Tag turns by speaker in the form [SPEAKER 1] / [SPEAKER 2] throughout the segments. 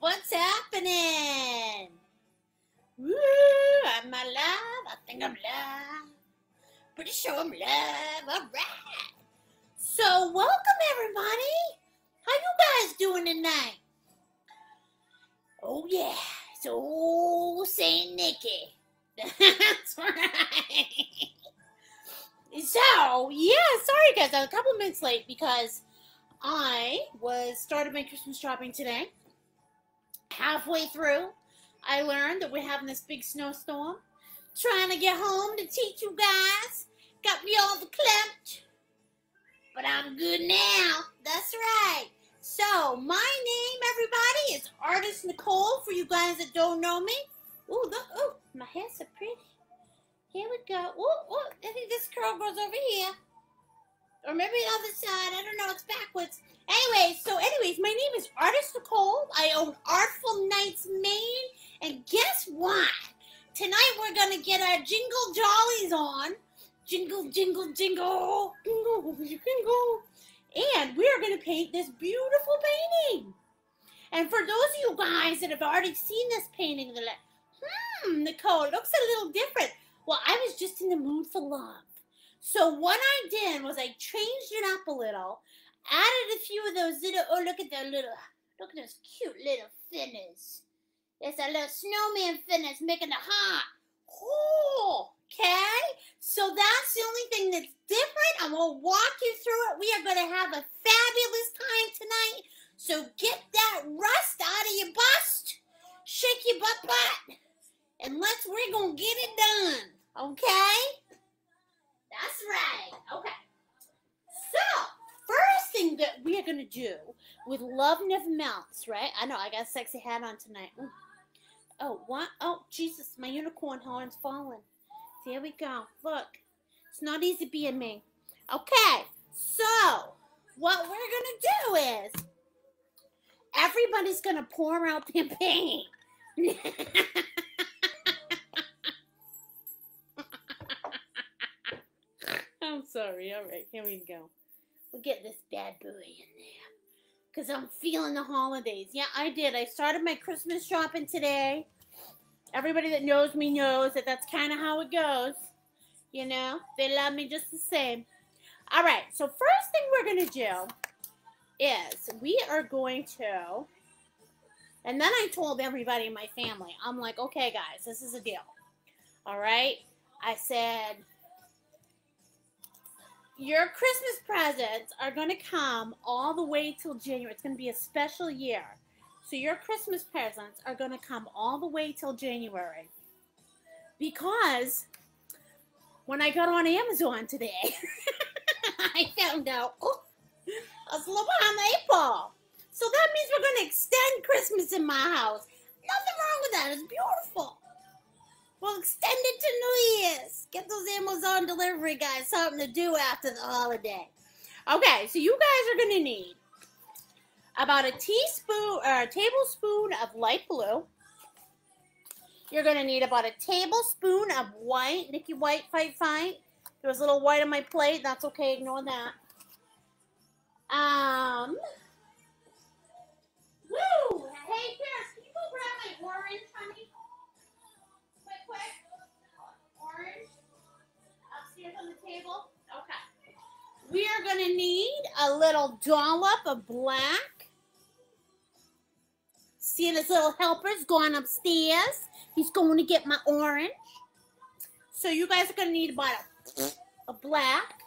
[SPEAKER 1] What's happening? Woo, I'm alive. I think I'm live. Pretty sure I'm live. All right. So, welcome everybody. How you guys doing tonight? Oh yeah, it's old Saint Nicky. That's right. So, yeah, sorry guys, I'm a couple minutes late because I started my Christmas shopping today. Halfway through, I learned that we're having this big snowstorm. Trying to get home to teach you guys. Got me all verklempt. But I'm good now. That's right. So, my name, everybody, is Artist Nicole, for you guys that don't know me. Ooh, look. Ooh, my hair's so pretty. Here we go. Ooh, ooh, I think this curl goes over here. Or maybe the other side. I don't know. It's backwards. Anyways, my name is Artist Nicole. I own Artful Maine. And guess what? Tonight we're going to get our jingle jollies on. Jingle, jingle, jingle. Jingle, jingle. And we are going to paint this beautiful painting. And for those of you guys that have already seen this painting, they're like, Nicole, it looks a little different. Well, I was just in the mood for love. So what I did was I changed it up a little, added a few of those little, look at those cute little thinners. There's a little snowman thinners making a heart. Cool, okay? So that's the only thing that's different. I'm going to walk you through it. We are going to have a fabulous time tonight. So get that rust out of your bust. Shake your butt. And we're going to get it done, okay? That's right. Okay. So, first thing that we are going to do with Love Never Melts, right? I know, I got a sexy hat on tonight. Ooh. Oh, what? Oh, Jesus, my unicorn horn's falling. There we go. Look. It's not easy being me. Okay. So, what we're going to do is everybody's going to pour out their paint. I'm sorry. All right, here we go. We'll get this bad boy in there. Because I'm feeling the holidays. Yeah, I did. I started my Christmas shopping today. Everybody that knows me knows that that's kind of how it goes. You know, they love me just the same. All right, so first thing we're going to do is we are going to, and then I told everybody in my family, I'm like, okay, guys, this is a deal. All right? I said, your Christmas presents are going to come all the way till January. It's going to be a special year. So your Christmas presents are going to come all the way till January. Because when I got on Amazon today, I found out, I was a little behind the eight ball. So that means we're going to extend Christmas in my house. Nothing wrong with that. It's beautiful. We'll extend it to New Year's. Get those Amazon delivery guys something to do after the holiday. Okay, so you guys are going to need about a teaspoon or a tablespoon of light blue. You're going to need about a tablespoon of white. Nicky White, fight. There was a little white on my plate. That's okay. Ignore that. Woo! Hey, Paris, can you go grab my orange, honey? Quick. Orange. Upstairs on the table. Okay. We are going to need a little dollop of black. See this little helper's going upstairs. He's going to get my orange. So you guys are going to need about a black.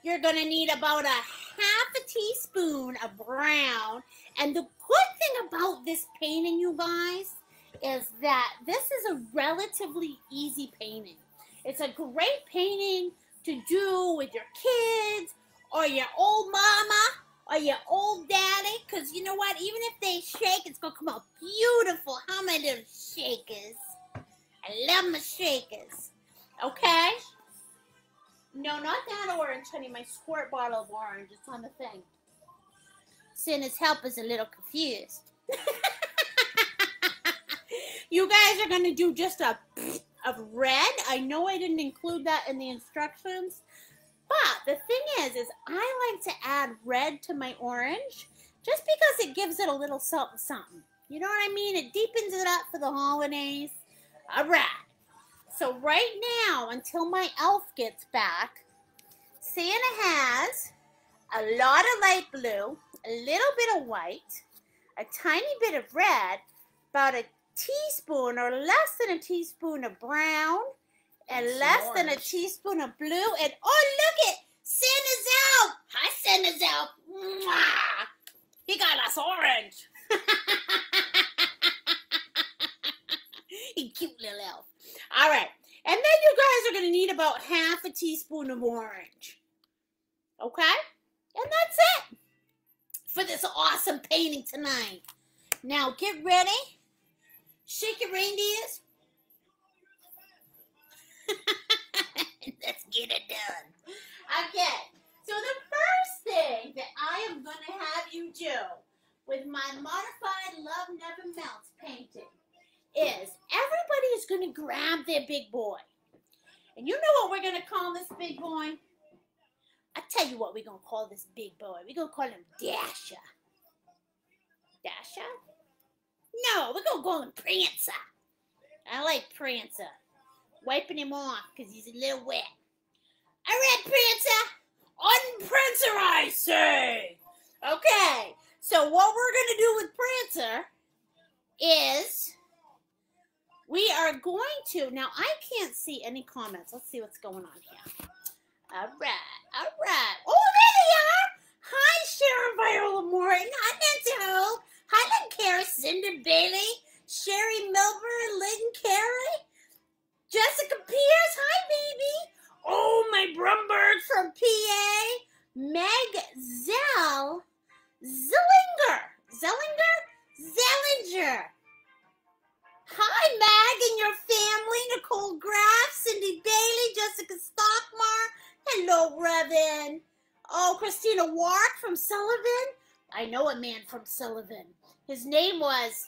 [SPEAKER 1] You're going to need about a half a teaspoon of brown. And the good thing about this painting, you guys, is that this is a relatively easy painting. It's a great painting to do with your kids or your old mama or your old daddy. Because you know what? Even if they shake, it's going to come out beautiful. How many little shakers? I love my shakers. Okay? No, not that orange, honey. My squirt bottle of orange. It's on the thing. Santa's helper's a little confused. You guys are going to do just a of red. I know I didn't include that in the instructions. But the thing is I like to add red to my orange just because it gives it a little something, something. You know what I mean? It deepens it up for the holidays. All right. So right now, until my elf gets back, Santa has a lot of light blue, a little bit of white, a tiny bit of red, about a teaspoon or less than a teaspoon of brown, and less than a teaspoon of blue, and oh, look it! Santa's elf! Hi, Santa's elf! Mwah! He got us orange! He's cute little elf. All right, and then you guys are going to need about half a teaspoon of orange. Okay? And that's it for this awesome painting tonight. Now, get ready. Shake your reindeers. Let's get it done. Okay, so the first thing that I am going to have you do with my modified Love Never Melts painting is everybody is going to grab their big boy. And you know what we're going to call this big boy? I'll tell you what we're going to call this big boy. We're going to call him Dasher. Dasher? No, we're going to call him Prancer. I like Prancer. Wiping him off because he's a little wet. All right, Prancer. Unprancer, I say. Okay, so what we're going to do with Prancer is we are going to, now I can't see any comments. Let's see what's going on here. All right. Oh, there they are. Hi, Sharon Viola Morton. Hi, Nancy Holt. Hi, Lynn Carey, Cinder Bailey, Sherry Milburn, Lynn Carey, Jessica Pierce. Hi, baby. Oh, my Brumbird from PA. Meg Zellinger. Hi, Mag and your family. Nicole Graff, Cindy Bailey, Jessica Stockmar. Hello, Revan. Oh, Christina Wark from Sullivan. I know a man from Sullivan. His name was,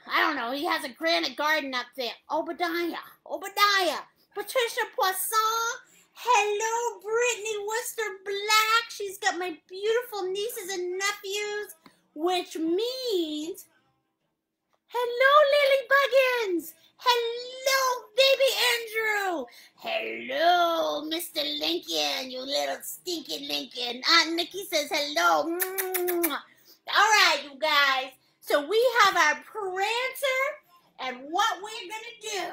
[SPEAKER 1] I don't know, he has a granite garden up there. Obadiah. Patricia Poisson. Hello, Brittany Worcester Black. She's got my beautiful nieces and nephews, which means, hello, Lily Buggins. Hello, baby Andrew. Hello, Mr. Lincoln, you little stinking Lincoln. Aunt Nikki says hello. All right, you guys. So we have our Prancer, and what we're going to do,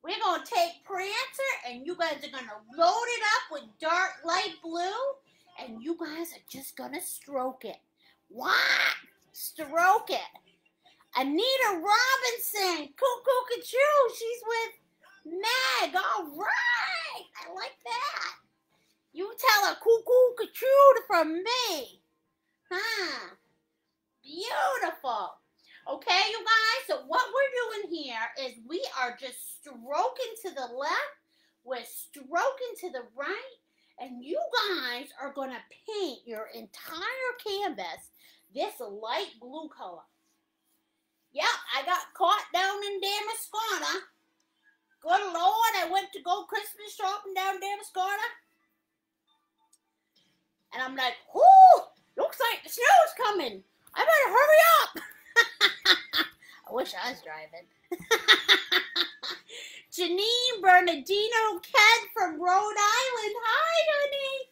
[SPEAKER 1] we're going to take Prancer, and you guys are going to load it up with dark light blue, and you guys are just going to stroke it. What? Stroke it. Anita Robinson, cuckoo Kachoo, she's with Meg. All right, I like that. You tell her cuckoo Kachoo from me. Huh? Beautiful. Okay, you guys, so what we're doing here is we are just stroking to the left, we're stroking to the right, and you guys are going to paint your entire canvas this light blue color. Yep, I got caught down in Damascus. Good Lord, I went to go Christmas shopping down Damascus. And I'm like, whoo, looks like the snow's coming. I better hurry up. I wish I was driving. Janine Bernardino Ked from Rhode Island. Hi, honey.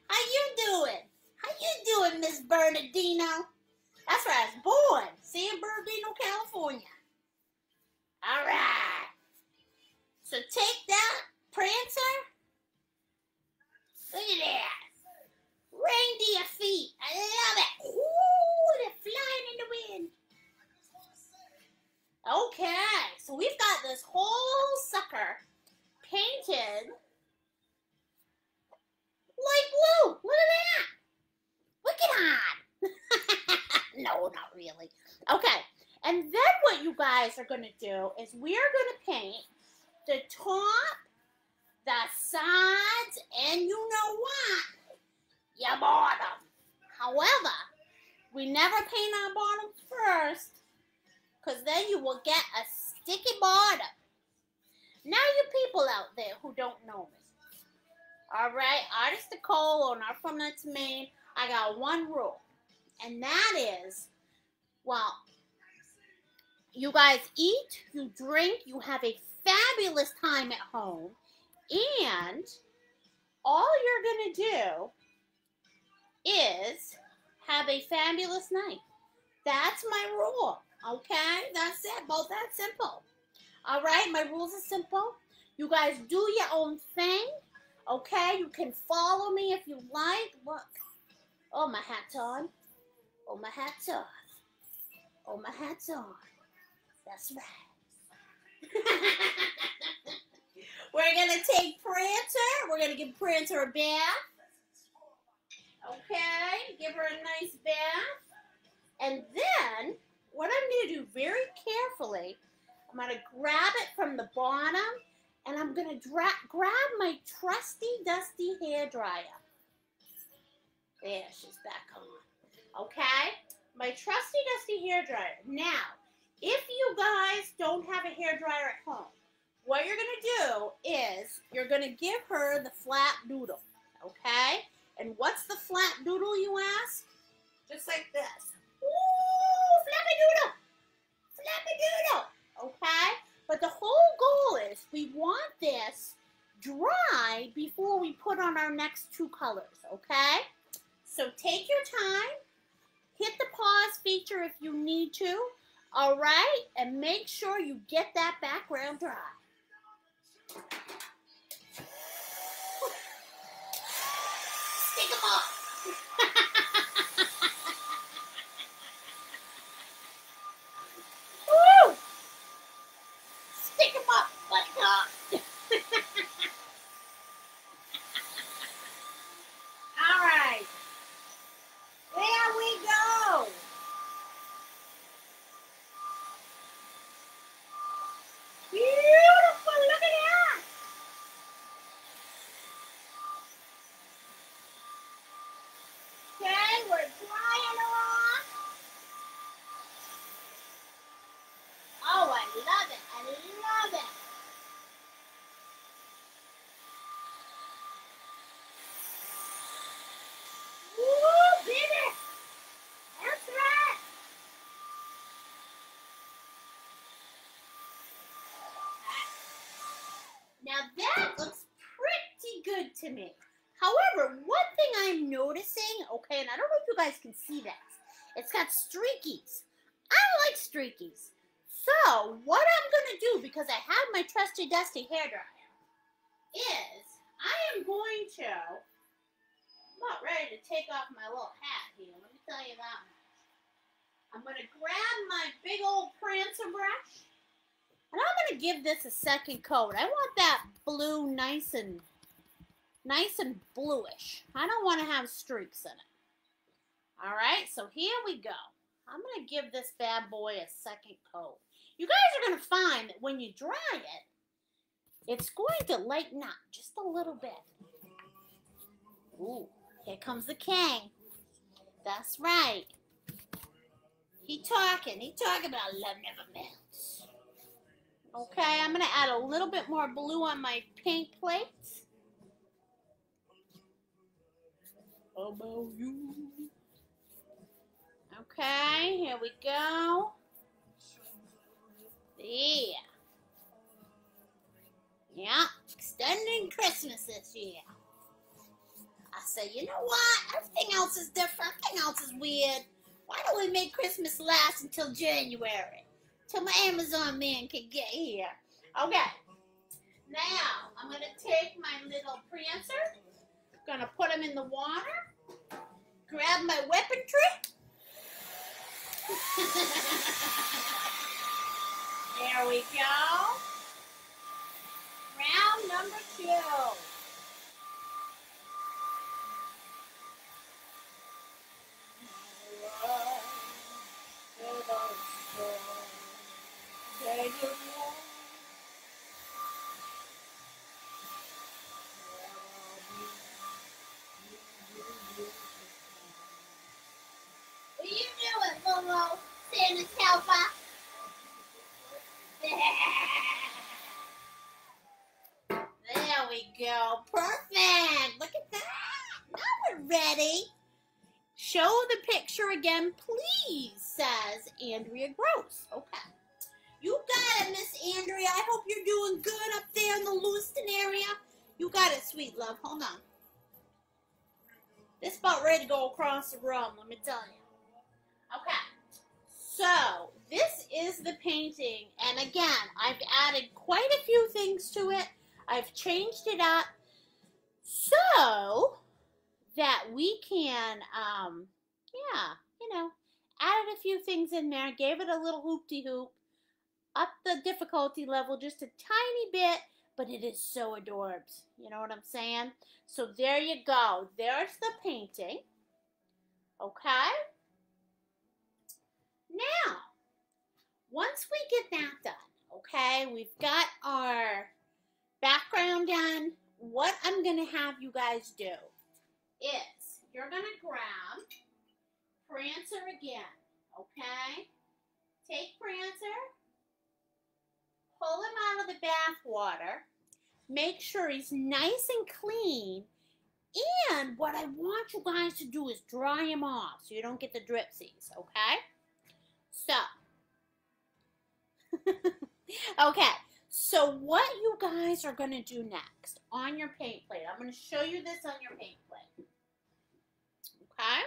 [SPEAKER 1] How you doing? How you doing, Miss Bernardino? That's where I was born, San Bernardino, California. All right. So take that, Prancer. Look at that. Reindeer feet. I love it. Ooh, they're flying in the wind. Okay, so we've got this whole sucker painted light blue. Look at that. Look at that. No, not really. Okay, and then what you guys are going to do is we are going to paint the top, the sides, and you know what? Your bottom. However, we never paint our bottoms first because then you will get a sticky bottom. Now you people out there who don't know me. All right, Artist Nicole on Artful, Maine, I got one rule. And that is, Well, you guys eat, you drink, you have a fabulous time at home, and all you're going to do is have a fabulous night. That's my rule, okay? That's it, about that simple. All right, my rules are simple. You guys do your own thing, okay? You can follow me if you like. Look. Oh, my hat's on. Oh, my hat's on. Oh, my hat's on. That's right. We're going to take Prancer. We're going to give Prancer a bath. Okay, give her a nice bath. And then, what I'm going to do very carefully, I'm going to grab it from the bottom, and I'm going to grab my trusty, dusty hairdryer. There, she's back on. Okay? My trusty, dusty hairdryer. Now, if you guys don't have a hairdryer at home, what you're going to do is you're going to give her the flat noodle. Okay? And what's the flat noodle, you ask? Just like this. Ooh, flappy doodle! Flappy doodle! Okay? But the whole goal is we want this dry before we put on our next two colors, okay? So take your time. Hit the pause feature if you need to, all right? And make sure you get that background dry. Stick them up. Woo! Stick them up, buttercup. All right. There we go. Beautiful. Look at that. Okay, we're drying her off. Oh, I love it. I love it. Woo, baby. That's right. Now that looks pretty good to me. However, one thing I'm noticing, okay, and I don't know if you guys can see this, it's got streakies. I don't like streakies. So, what I'm going to do, because I have my trusty dusty hairdryer, is I am going to, I'm not ready to take off my little hat here, let me tell you that much. I'm going to grab my big old Prancer brush, and I'm going to give this a second coat. I want that blue nice and bluish. I don't want to have streaks in it. All right, so here we go. I'm going to give this bad boy a second coat. You guys are going to find that when you dry it, it's going to lighten up just a little bit. Ooh, here comes the king. That's right. He talking about love never melts. Okay, I'm going to add a little bit more blue on my paint plates. About you. Okay, here we go. Yeah. Yeah, extending Christmas this year. I say, you know what? Everything else is different. Everything else is weird. Why don't we make Christmas last until January? Till my Amazon man can get here. Okay. Now, I'm going to take my little Prancer. Going to put him in the water. Grab my weaponry. There we go. Round number 2. What are you doing, Lolo? Santa's helper? There we go. Perfect. Look at that. Now we're ready. Show the picture again, please, says Andrea Gross. Okay. You got it, Miss Andrea. I hope you're doing good up there in the Lewiston area. You got it, sweet love. Hold on. This about ready to go across the room, let me tell you. Okay. So, this is the painting. And again, I've added quite a few things to it. I've changed it up so that we can, added a few things in there, gave it a little hoop-de-hoop, up the difficulty level just a tiny bit, but it is so adorbs. You know what I'm saying? So there you go. There's the painting. Okay? Now, once we get that done, okay, we've got our background done. What I'm going to have you guys do is you're going to grab Prancer again, okay? Take Prancer, pull him out of the bath water, make sure he's nice and clean, and what I want you guys to do is dry him off so you don't get the dripsies, okay? So, okay, so what you guys are going to do next on your paint plate, I'm going to show you this on your paint plate, okay?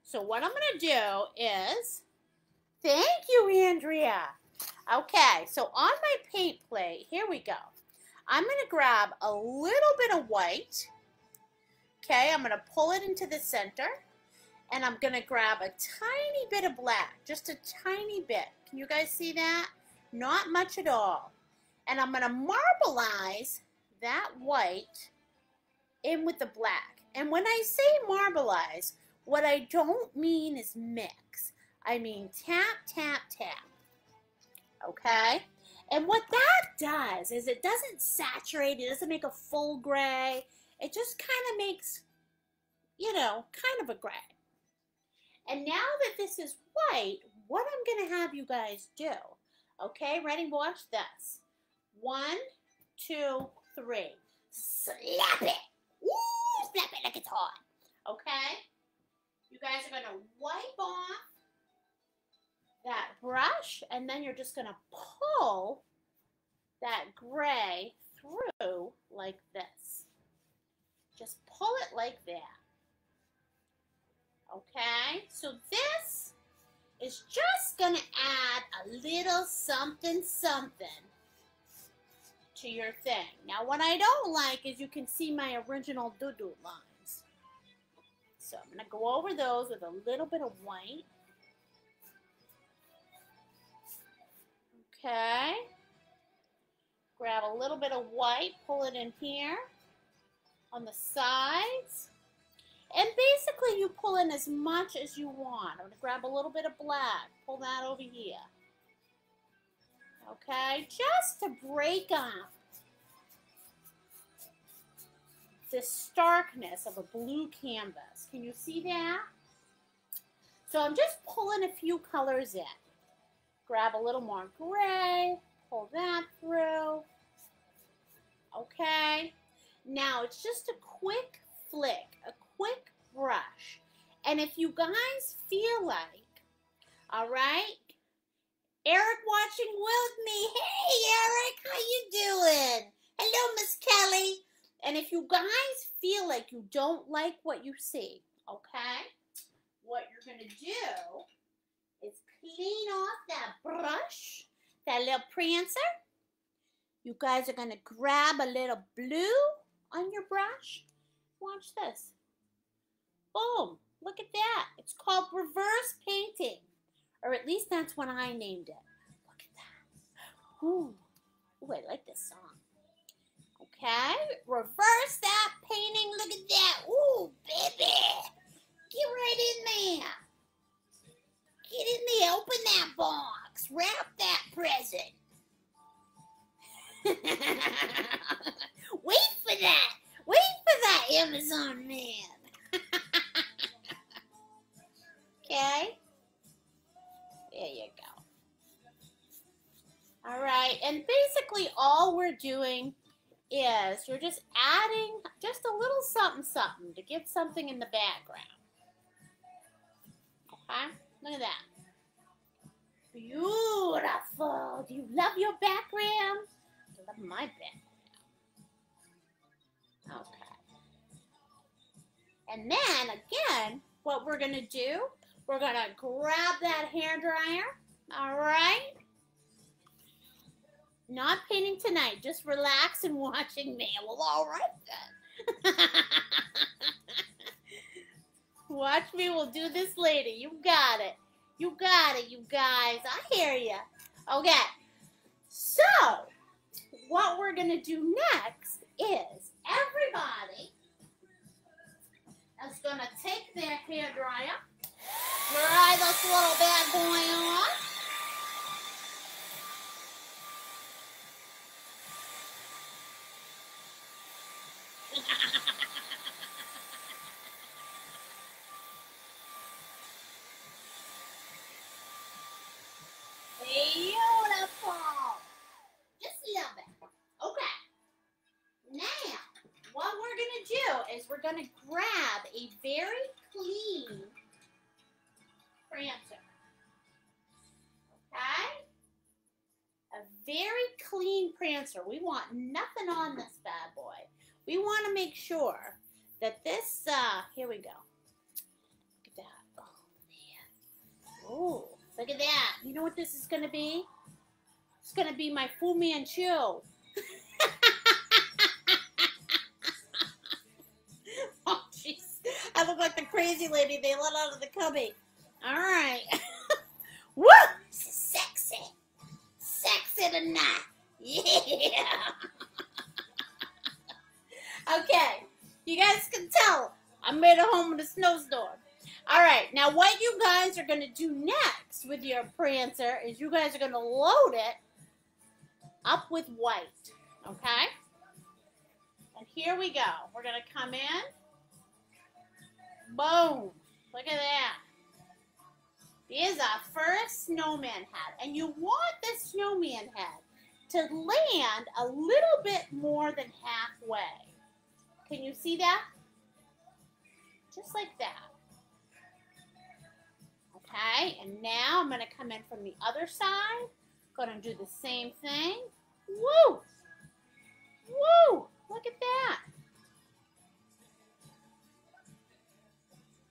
[SPEAKER 1] So what I'm going to do is, thank you, Andrea. Okay, so on my paint plate, here we go. I'm going to grab a little bit of white. Okay, I'm going to pull it into the center. And I'm going to grab a tiny bit of black, just a tiny bit. Can you guys see that? Not much at all. And I'm going to marbleize that white in with the black. And when I say marbleize, what I don't mean is mix. I mean tap, tap, tap. Okay? And what that does is it doesn't saturate, it doesn't make a full gray. It just kind of makes, kind of a gray. And now that this is white, what I'm going to have you guys do, okay? Ready? Watch this. 1, 2, 3. Slap it. Woo! Slap it like it's hot. Okay? You guys are going to wipe off that brush, and then you're just going to pull that gray through like this. Just pull it like that. Okay? So this is just going to add a little something, something to your thing. Now, what I don't like is you can see my original doo-doo lines. So I'm going to go over those with a little bit of white. Okay. Grab a little bit of white, pull it in here on the sides. And basically you pull in as much as you want. I'm going to grab a little bit of black, pull that over here. Okay, just to break up the starkness of a blue canvas. Can you see that? So I'm just pulling a few colors in. Grab a little more gray, pull that through. Okay, now it's just a quick flick, a quick brush. And if you guys feel like, all right, Eric watching with me. Hey, Eric, how you doing? Hello, Miss Kelly. And if you guys feel like you don't like what you see, okay, what you're going to do is clean off that brush, that little Prancer. You guys are going to grab a little blue on your brush. Watch this. Boom. Look at that. It's called reverse painting. Or at least that's what I named it. Look at that. Ooh. Ooh, I like this song. Okay. Reverse that painting. Look at that. Ooh, baby. Get right in there. Get in there. Open that box. Wrap that present. Wait for that. Wait for that, Amazon man. Okay. There you go. All right, and basically all we're doing is you're just adding just a little something, something to get something in the background. Okay, look at that. Beautiful. Do you love your background? I love my background. Okay. And then, again, what we're going to do, we're going to grab that hairdryer. All right? Not painting tonight. Just relax and watching me. Well, all right then. Watch me. We'll do this later. You got it. You got it, you guys. I hear you. Okay. So, what we're going to do next is everybody is going to take their hairdryer, dry this little bad boy on. Beautiful. Just a little bit. Okay. Now, what we're going to do is we're going to grab a very clean prancer. Okay? A very clean prancer. We want nothing on this bad boy. We want to make sure that this, here we go. Look at that. Oh, man. Oh, look at that. You know what this is going to be? It's going to be my Fu Manchu. Oh, jeez. I look like the crazy lady they let out of the cubby. All right. Woo! Sexy. Sexy tonight. Yeah. Okay. You guys can tell I made it home in a snowstorm. All right. Now, what you guys are going to do next with your prancer is you guys are going to load it up with white. Okay? And here we go. We're going to come in. Boom. Look at that. Here's our first snowman hat. And you want this snowman hat to land a little bit more than halfway. Can you see that? Just like that. Okay, and now I'm going to come in from the other side. Going to do the same thing. Woo! Woo! Look at that.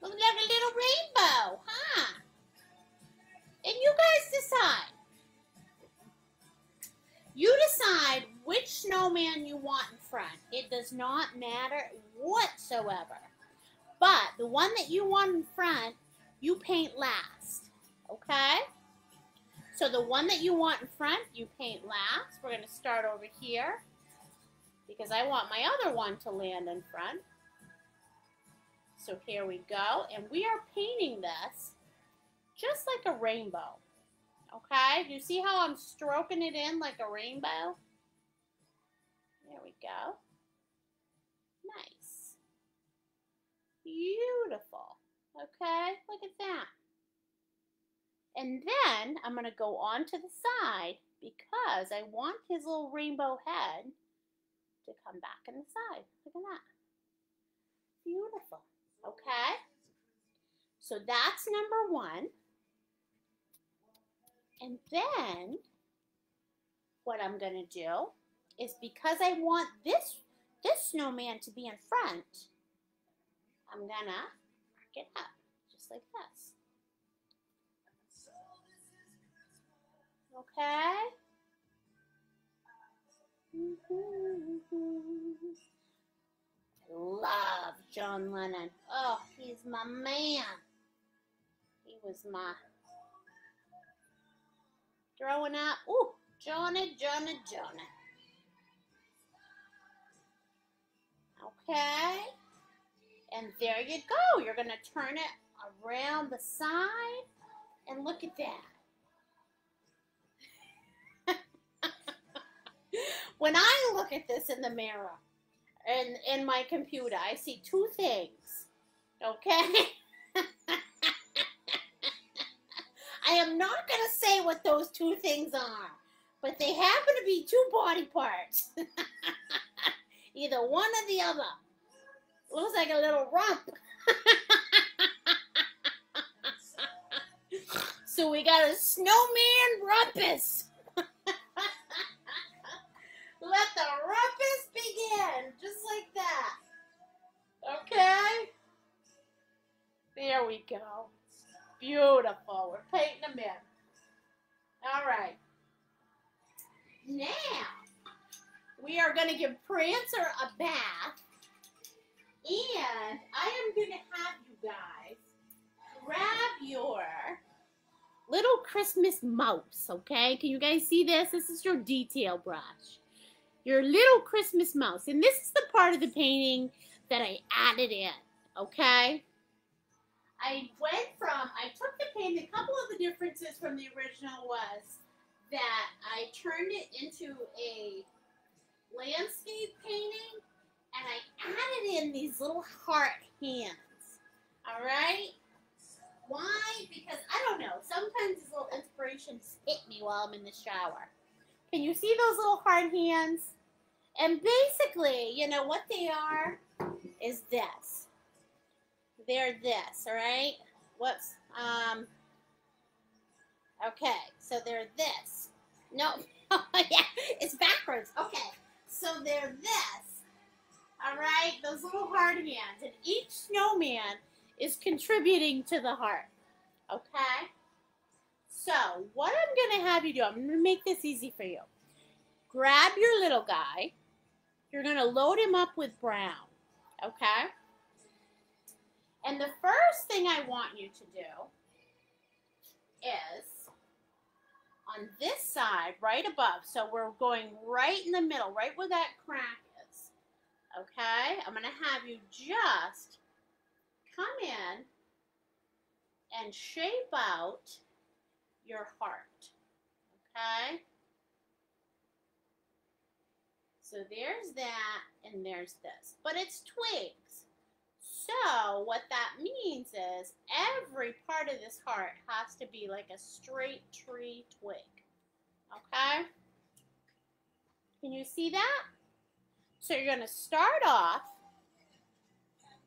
[SPEAKER 1] Looks like a little rainbow, huh? And you guys decide. You decide which snowman you want in front. It does not matter whatsoever. But the one that you want in front, you paint last. Okay? So the one that you want in front, you paint last. We're going to start over here because I want my other one to land in front. So here we go. And we are painting this just like a rainbow. Okay? You see how I'm stroking it in like a rainbow? There we go. Nice. Beautiful. Okay? Look at that. And then I'm going to go on to the side because I want his little rainbow head to come back in the side. Look at that. Beautiful. Okay? So that's number one. And then what I'm going to do is because I want this snowman to be in front, I'm going to mark it up just like this. Okay? I love John Lennon. Oh, he's my man. He was my growing up. Ooh, Johnny. Okay. And there you go. You're going to turn it around the side. And look at that. When I look at this in the mirror and in my computer, I see two things. Okay? I am not going to say what those two things are, but they happen to be two body parts. Either one or the other. Looks like a little rump. So we got a snowman rumpus. Let the rumpus begin, just like that. Okay? There we go. Beautiful. We're painting them in. All right. Now, we are going to give Prancer a bath. And I am going to have you guys grab your little Christmas mouse, okay? Can you guys see this? This is your detail brush. Your little Christmas mouse. And this is the part of the painting that I added in, okay? I took the painting, a couple of the differences from the original was that I turned it into a landscape painting and I added in these little heart hands, all right? Why? Because, I don't know, sometimes these little inspirations hit me while I'm in the shower. Can you see those little heart hands? And basically, you know, what they are is this. They're this, all right? Whoops. Okay, so they're this. No, yeah, it's backwards. Okay, so they're this. All right, those little heart hands. And each snowman is contributing to the heart. Okay? So, what I'm going to have you do, I'm going to make this easy for you. Grab your little guy. You're going to load him up with brown. Okay? And the first thing I want you to do is on this side, right above. So we're going right in the middle, right where that crack is. Okay? I'm going to have you just come in and shape out your heart. Okay? So there's that and there's this. But it's twigs. So what that means is every part of this heart has to be like a straight tree twig. Okay? Can you see that? So you're going to start off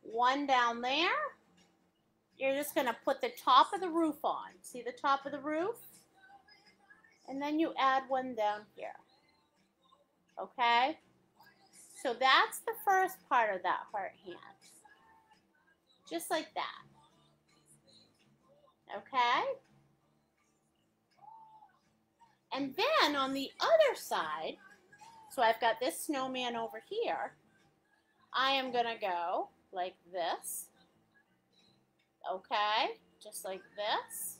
[SPEAKER 1] one down there. You're just going to put the top of the roof on. See the top of the roof? And then you add one down here. Okay? So that's the first part of that heart hand. Just like that. Okay? And then on the other side, so I've got this snowman over here, I am going to go like this. Okay? Just like this.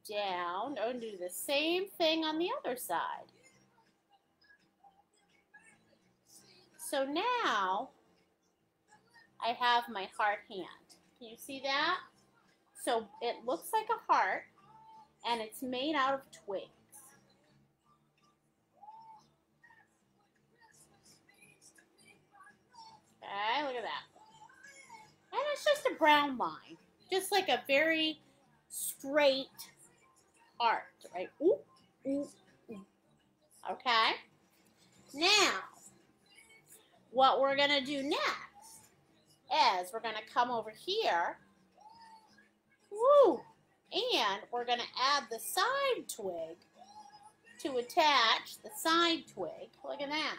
[SPEAKER 1] Down. And do the same thing on the other side. So now I have my heart hand. Can you see that? So it looks like a heart and it's made out of twigs. Okay, look at that. And it's just a brown line. Just like a very straight heart, right? Ooh, ooh, ooh. Okay? Now, what we're going to do next is we're going to come over here. Woo! And we're going to add the side twig to attach the side twig. Look at that.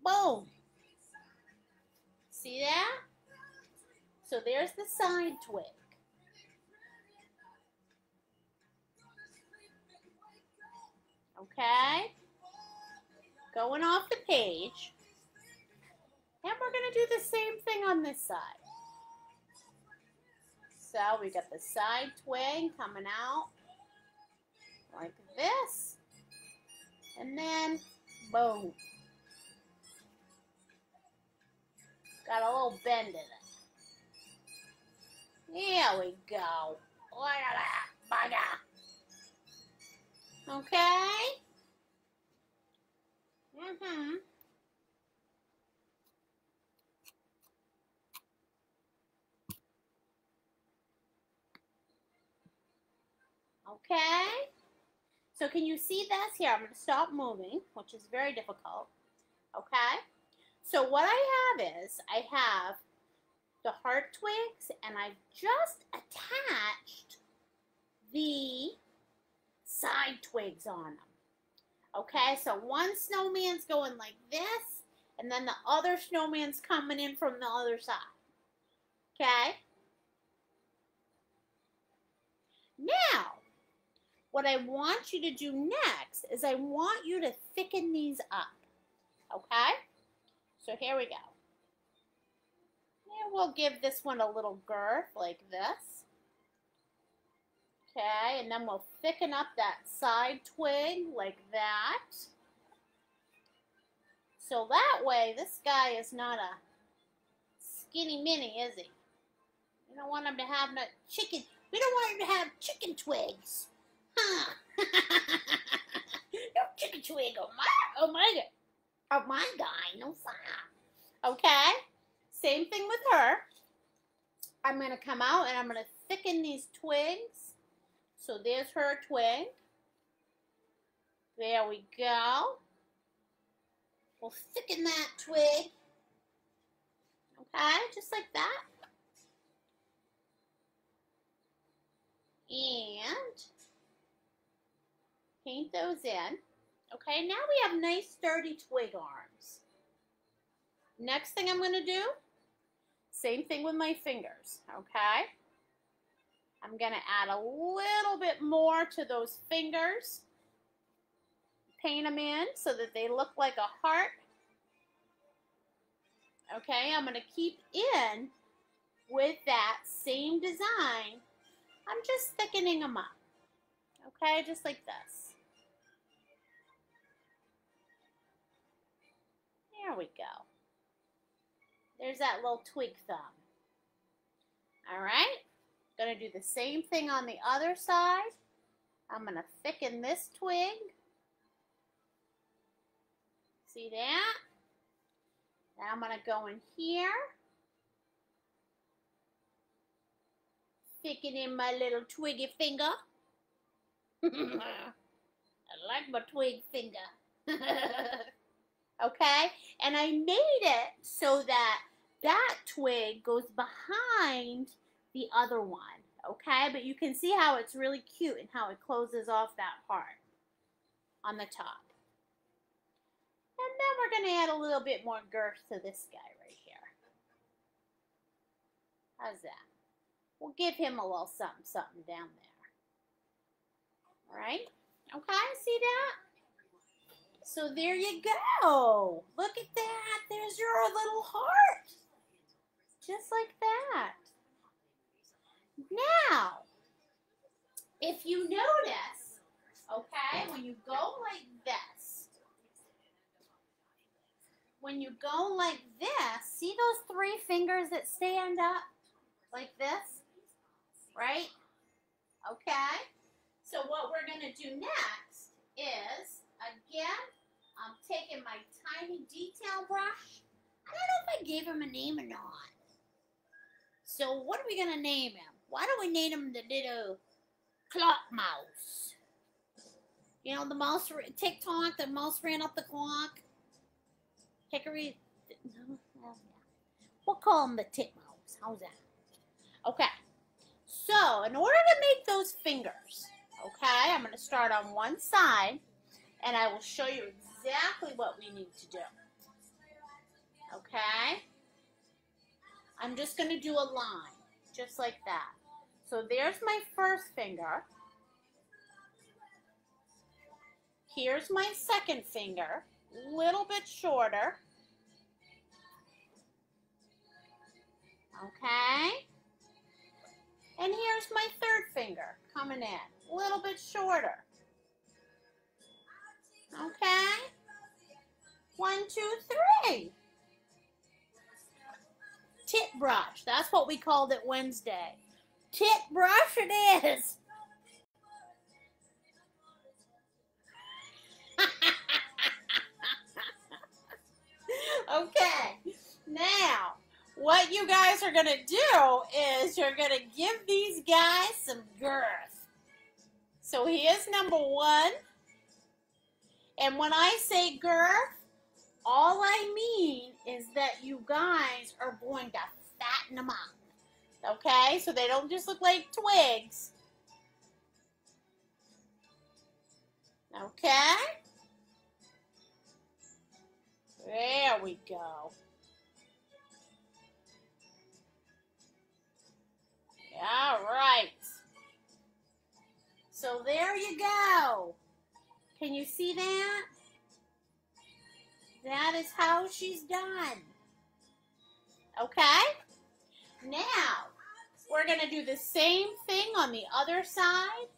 [SPEAKER 1] Boom. See that? So there's the side twig. Okay? Going off the page. And we're going to do the same thing on this side. So we got the side twig coming out like this. And then, boom. Got a little bend in it. There we go. Look at that bugger. Okay? Okay? So can you see this? Here, I'm going to stop moving, which is very difficult. Okay? So what I have is, I have the heart twigs, and I've just attached the side twigs on them. Okay, so one snowman's going like this, and then the other snowman's coming in from the other side. Okay? Now, what I want you to do next is I want you to thicken these up. Okay? So here we go. And we'll give this one a little girth like this. Okay, and then we'll thicken up that side twig like that. So that way, this guy is not a skinny mini, is he? We don't want him to have no chicken. We don't want him to have chicken twigs. Huh. No chicken twig on my guy. No sir. Okay? Same thing with her. I'm going to come out and I'm going to thicken these twigs. So there's her twig. There we go. We'll thicken that twig. Okay, just like that. And paint those in. Okay, now we have nice sturdy twig arms. Next thing I'm going to do, same thing with my fingers, okay? I'm going to add a little bit more to those fingers. Paint them in so that they look like a heart. Okay, I'm going to keep in with that same design. I'm just thickening them up. Okay, just like this. There we go. There's that little twig thumb. All right, going to do the same thing on the other side. I'm going to thicken this twig. See that? Now I'm going to go in here. Thicken in my little twiggy finger. I like my twig finger. Okay? And I made it so that that twig goes behind the other one. Okay? But you can see how it's really cute and how it closes off that heart on the top. And then we're going to add a little bit more girth to this guy right here. How's that? We'll give him a little something down there. All right? Okay, see that? So there you go. Look at that. There's your little heart. Just like that. Now, if you notice, okay, when you go like this, see those three fingers that stand up like this, right? Okay. So what we're going to do next is, again, I'm taking my tiny detail brush. I don't know if I gave him a name or not. So what are we going to name him? Why don't we name him the little clock mouse? You know, the mouse, TikTok, the mouse ran up the clock. Hickory, no, we'll call him the titmouse. How's that? Okay. So, in order to make those fingers, okay, I'm going to start on one side, and I will show you exactly what we need to do. Okay? I'm just going to do a line, just like that. So, there's my first finger. Here's my second finger, a little bit shorter. Okay? And here's my third finger coming in, a little bit shorter. Okay? 1, 2, 3. Tit brush. That's what we called it Wednesday. Tit brush it is. Okay. Now, what you guys are going to do is you're going to give these guys some girth. So here's number 1. And when I say girth, all I mean is that you guys are going to fatten them up. Okay, so they don't just look like twigs. Okay. There we go. All right. So there you go. Can you see that? That is how she's done. Okay? Now, we're going to do the same thing on the other side.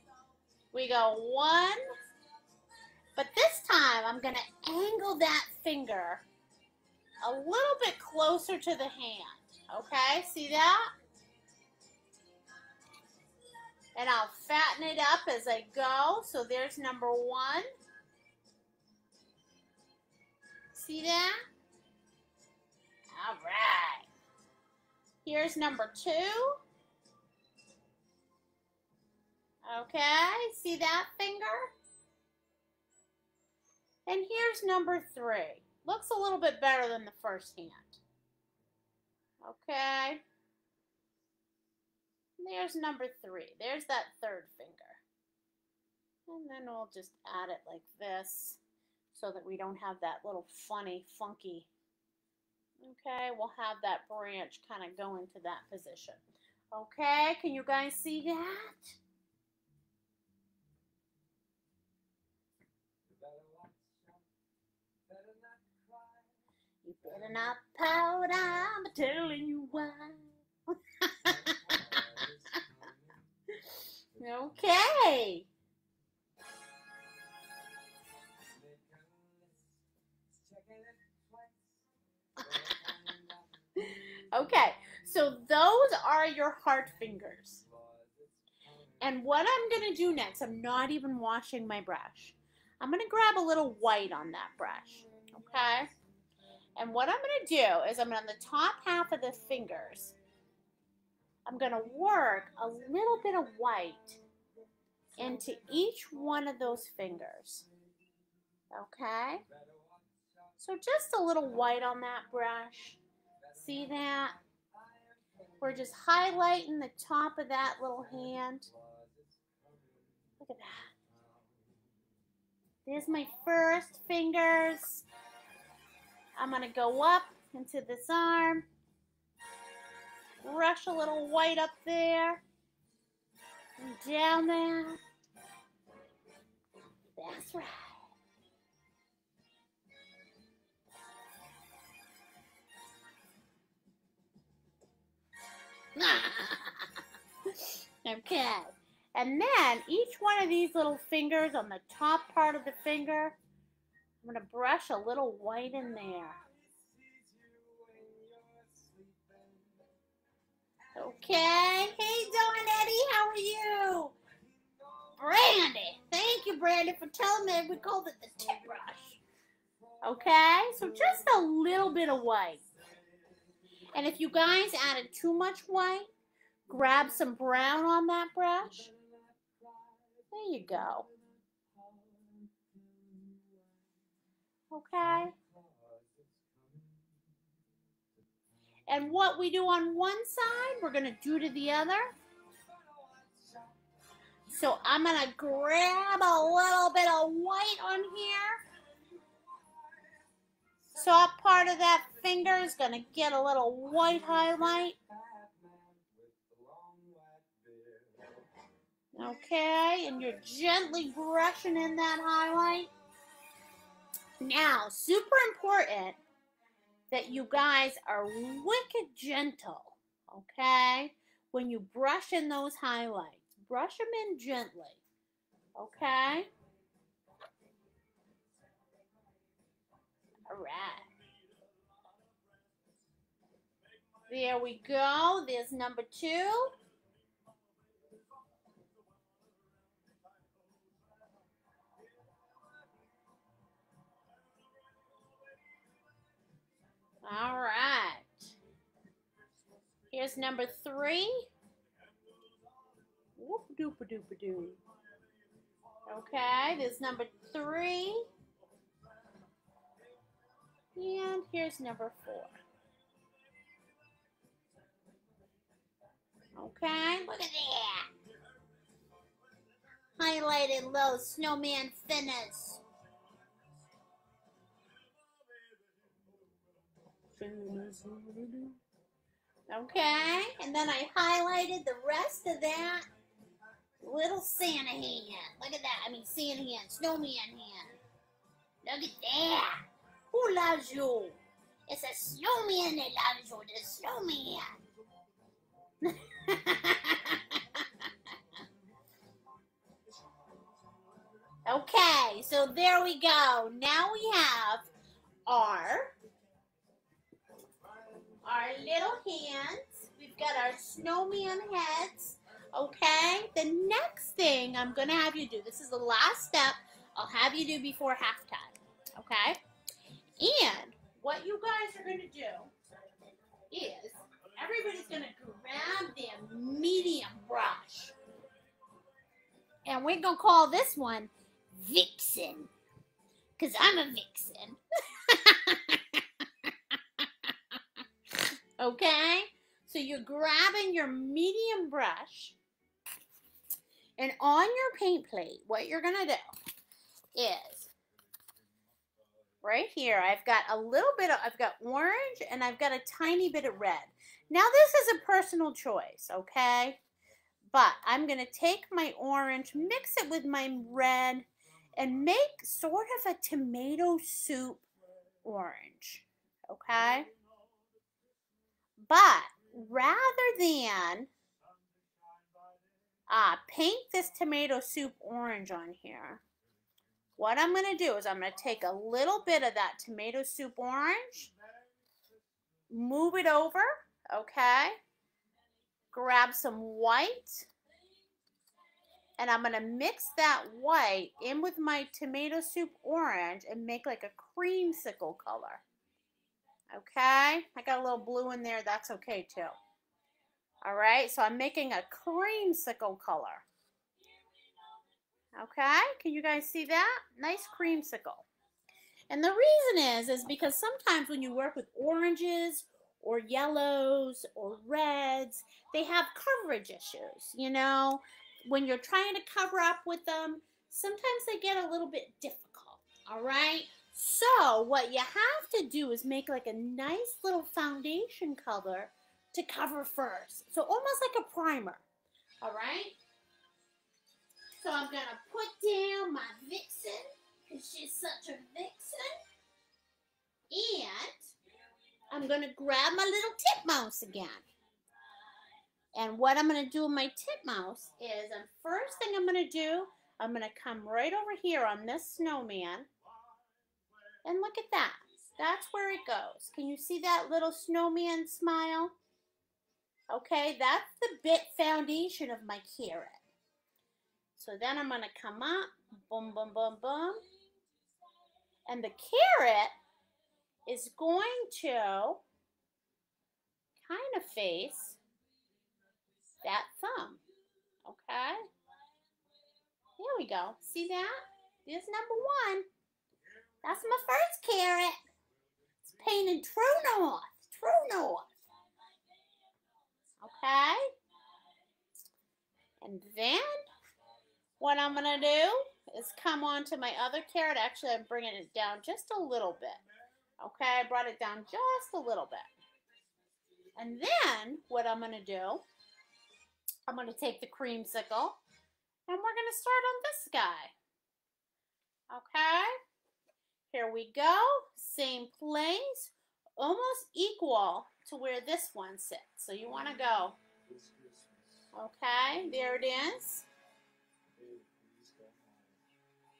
[SPEAKER 1] We go one, but this time I'm going to angle that finger a little bit closer to the hand. Okay? See that? And I'll fatten it up as I go. So there's number one. See that? All right. Here's number two. Okay, see that finger? And here's number three. Looks a little bit better than the first hand. Okay. There's number three. There's that third finger. And then we'll just add it like this so that we don't have that little funky. Okay, we'll have that branch kind of go into that position. Okay, can you guys see that? You better not pout, I'm telling you why. Okay. Okay, so those are your heart fingers. And what I'm going to do next, I'm not even washing my brush. I'm going to grab a little white on that brush, okay? And what I'm going to do is I'm on the top half of the fingers, I'm going to work a little bit of white into each one of those fingers, okay? So just a little white on that brush. See that? We're just highlighting the top of that little hand. Look at that. There's my first fingers. I'm going to go up into this arm. Brush a little white up there. And down there. That's right. Okay. And then each one of these little fingers on the top part of the finger, I'm going to brush a little white in there. Okay. Hey, Dawn Eddie, how are you? Brandy. Thank you, Brandy, for telling me we called it the tip brush. Okay. So just a little bit of white. And if you guys added too much white, grab some brown on that brush. There you go. Okay. And what we do on one side, we're going to do to the other. So I'm going to grab a little bit of white on here. Top part of that finger is going to get a little white highlight. Okay, and you're gently brushing in that highlight. Now, super important that you guys are wicked gentle, okay? When you brush in those highlights, brush them in gently, okay? All right. There we go. There's number two. All right. Here's number three. Whoop-a-doop-a-doop-a-doo. Okay, there's number three. And here's number four. Okay, look at that. Highlighted little snowman thinners. Okay, and then I highlighted the rest of that little Santa hand. Look at that. I mean, Santa hand, snowman hand. Look at that. Who loves you? It's a snowman that loves you. The snowman. Okay, so there we go. Now we have our little hands. We've got our snowman heads. Okay, the next thing I'm going to have you do, this is the last step I'll have you do before halftime. Okay, and what you guys are going to do is everybody's going to grab their medium brush. And we're going to call this one Vixen. Because I'm a vixen. Okay? So you're grabbing your medium brush. And on your paint plate, what you're going to do is, right here, I've got I've got orange and I've got a tiny bit of red. Now this is a personal choice, okay? But I'm going to take my orange, mix it with my red, and make sort of a tomato soup orange, okay? But rather than paint this tomato soup orange on here, what I'm going to do is I'm going to take a little bit of that tomato soup orange, move it over, okay? Grab some white, and I'm going to mix that white in with my tomato soup orange and make like a creamsicle color. Okay? I got a little blue in there. That's okay too. All right? So I'm making a creamsicle color. Okay? Can you guys see that? Nice creamsicle. And the reason is because sometimes when you work with oranges or yellows or reds, they have coverage issues, you know? When you're trying to cover up with them, sometimes they get a little bit difficult, all right? So what you have to do is make like a nice little foundation color to cover first. So almost like a primer, all right? So I'm going to put down my vixen, because she's such a vixen. And I'm going to grab my little titmouse again. And what I'm going to do with my titmouse is, the first thing I'm going to do, I'm going to come right over here on this snowman. And look at that. That's where it goes. Can you see that little snowman smile? Okay, that's the bit foundation of my carrot. So then I'm going to come up, boom, boom, boom, boom. And the carrot is going to kind of face that thumb. Okay? There we go. See that? There's number one. That's my first carrot. It's painted true north. True north. Okay? And then what I'm going to do is come on to my other carrot. Actually, I'm bringing it down just a little bit. Okay? I brought it down just a little bit. And then what I'm going to do, I'm going to take the creamsicle and we're going to start on this guy. Okay? Here we go. Same place. Almost equal to where this one sits. So you want to go. Okay, there it is.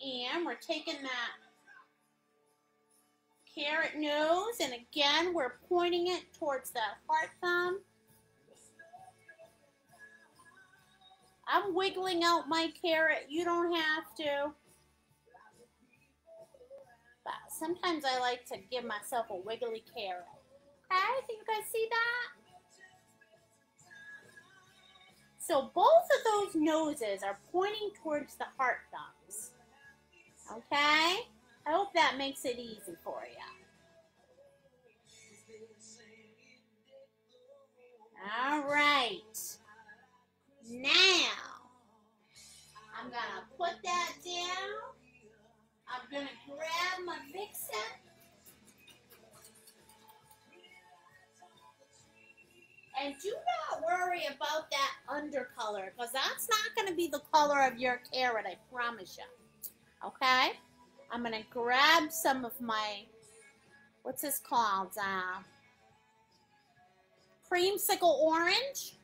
[SPEAKER 1] And we're taking that carrot nose, and again, we're pointing it towards that heart thumb. I'm wiggling out my carrot. You don't have to. But sometimes I like to give myself a wiggly carrot. Okay, can you guys see that? So both of those noses are pointing towards the heart thumbs. Okay? I hope that makes it easy for you. All right. Now, I'm going to put that down. I'm going to grab my Vixen. And do not worry about that undercolor, because that's not going to be the color of your carrot, I promise you. Okay? I'm going to grab some of my, what's this called? Creamsicle orange.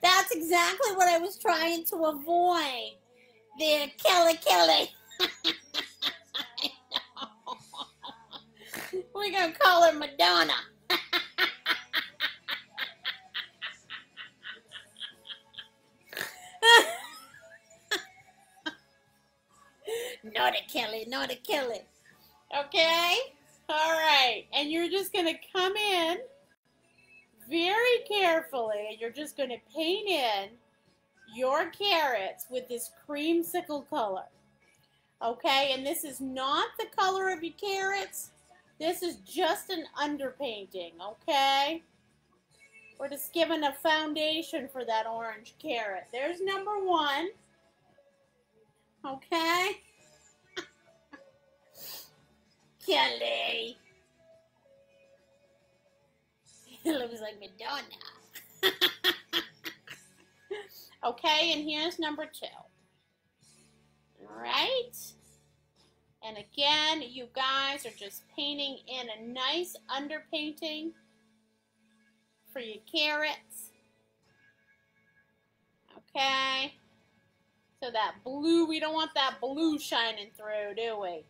[SPEAKER 1] That's exactly what I was trying to avoid. There, Kelly. I know. We're going to call her Madonna. Naughty Kelly. Okay? All right. And you're just going to come in very carefully, and you're just going to paint in your carrots with this creamsicle color. Okay? And this is not the color of your carrots. This is just an underpainting. Okay? We're just giving a foundation for that orange carrot. There's number one. Okay? Kelly. It looks like Madonna. Okay, and here's number two. All right? And again, you guys are just painting in a nice underpainting for your carrots. Okay? So that blue, we don't want that blue shining through, do we?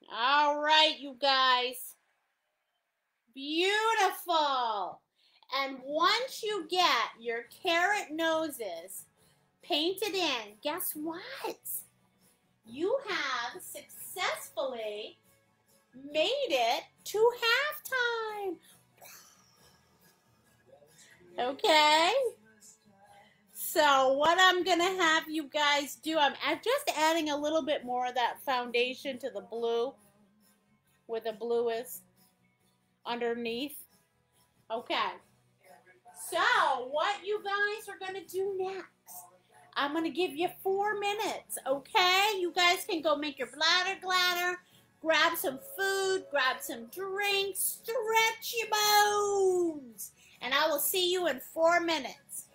[SPEAKER 1] All right, you guys. Beautiful. And once you get your carrot noses painted in, guess what? You have successfully made it to halftime. Okay? So what I'm going to have you guys do, I'm just adding a little bit more of that foundation to the blue, where the blue is underneath. Okay. So what you guys are going to do next, I'm going to give you 4 minutes, okay? You guys can go make your bladder gladder, grab some food, grab some drinks, stretch your bones, and I will see you in 4 minutes.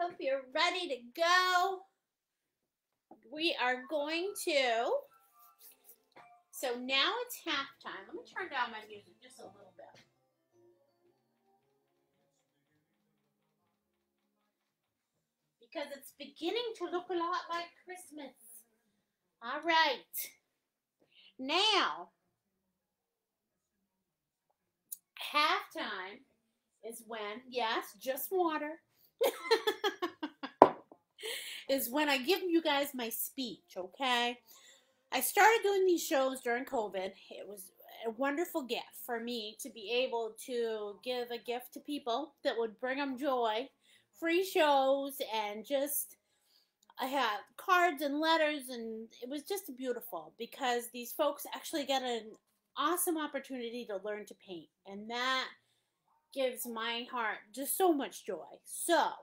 [SPEAKER 1] Hope you're ready to go. We are going to, so now it's halftime. Let me turn down my music just a little bit. Because it's beginning to look a lot like Christmas. All right. Now, halftime is when, yes, just water, is when I give you guys my speech, okay? I started doing these shows during COVID. It was a wonderful gift for me to be able to give a gift to people that would bring them joy. Free shows and just, I had cards and letters, and it was just beautiful because these folks actually got an awesome opportunity to learn to paint, and that gives my heart just so much joy. So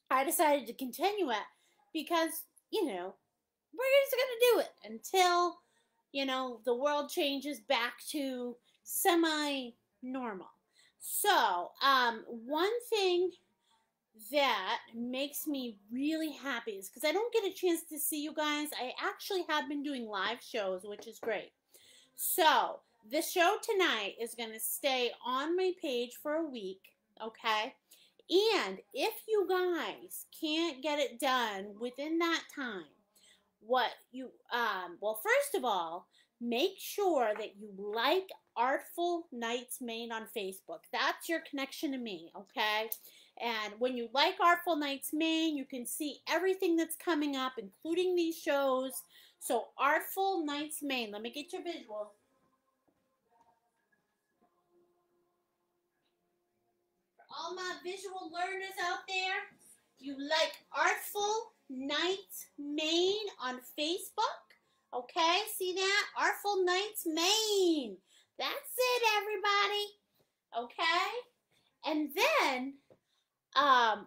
[SPEAKER 1] I decided to continue it because, we're just going to do it until, the world changes back to semi-normal. So, one thing that makes me really happy is because I don't get a chance to see you guys. I actually have been doing live shows, which is great. So, the show tonight is going to stay on my page for a week, okay? And if you guys can't get it done within that time, first of all, make sure that you like Artful Nights Maine on Facebook. That's your connection to me, okay? And when you like Artful Nights Maine, you can see everything that's coming up, including these shows. So Artful Nights Maine, let me get your visual. For all my visual learners out there, you like Artful Nights Maine on Facebook. Okay, see that? Artful Nights Maine. That's it, everybody. Okay? And then,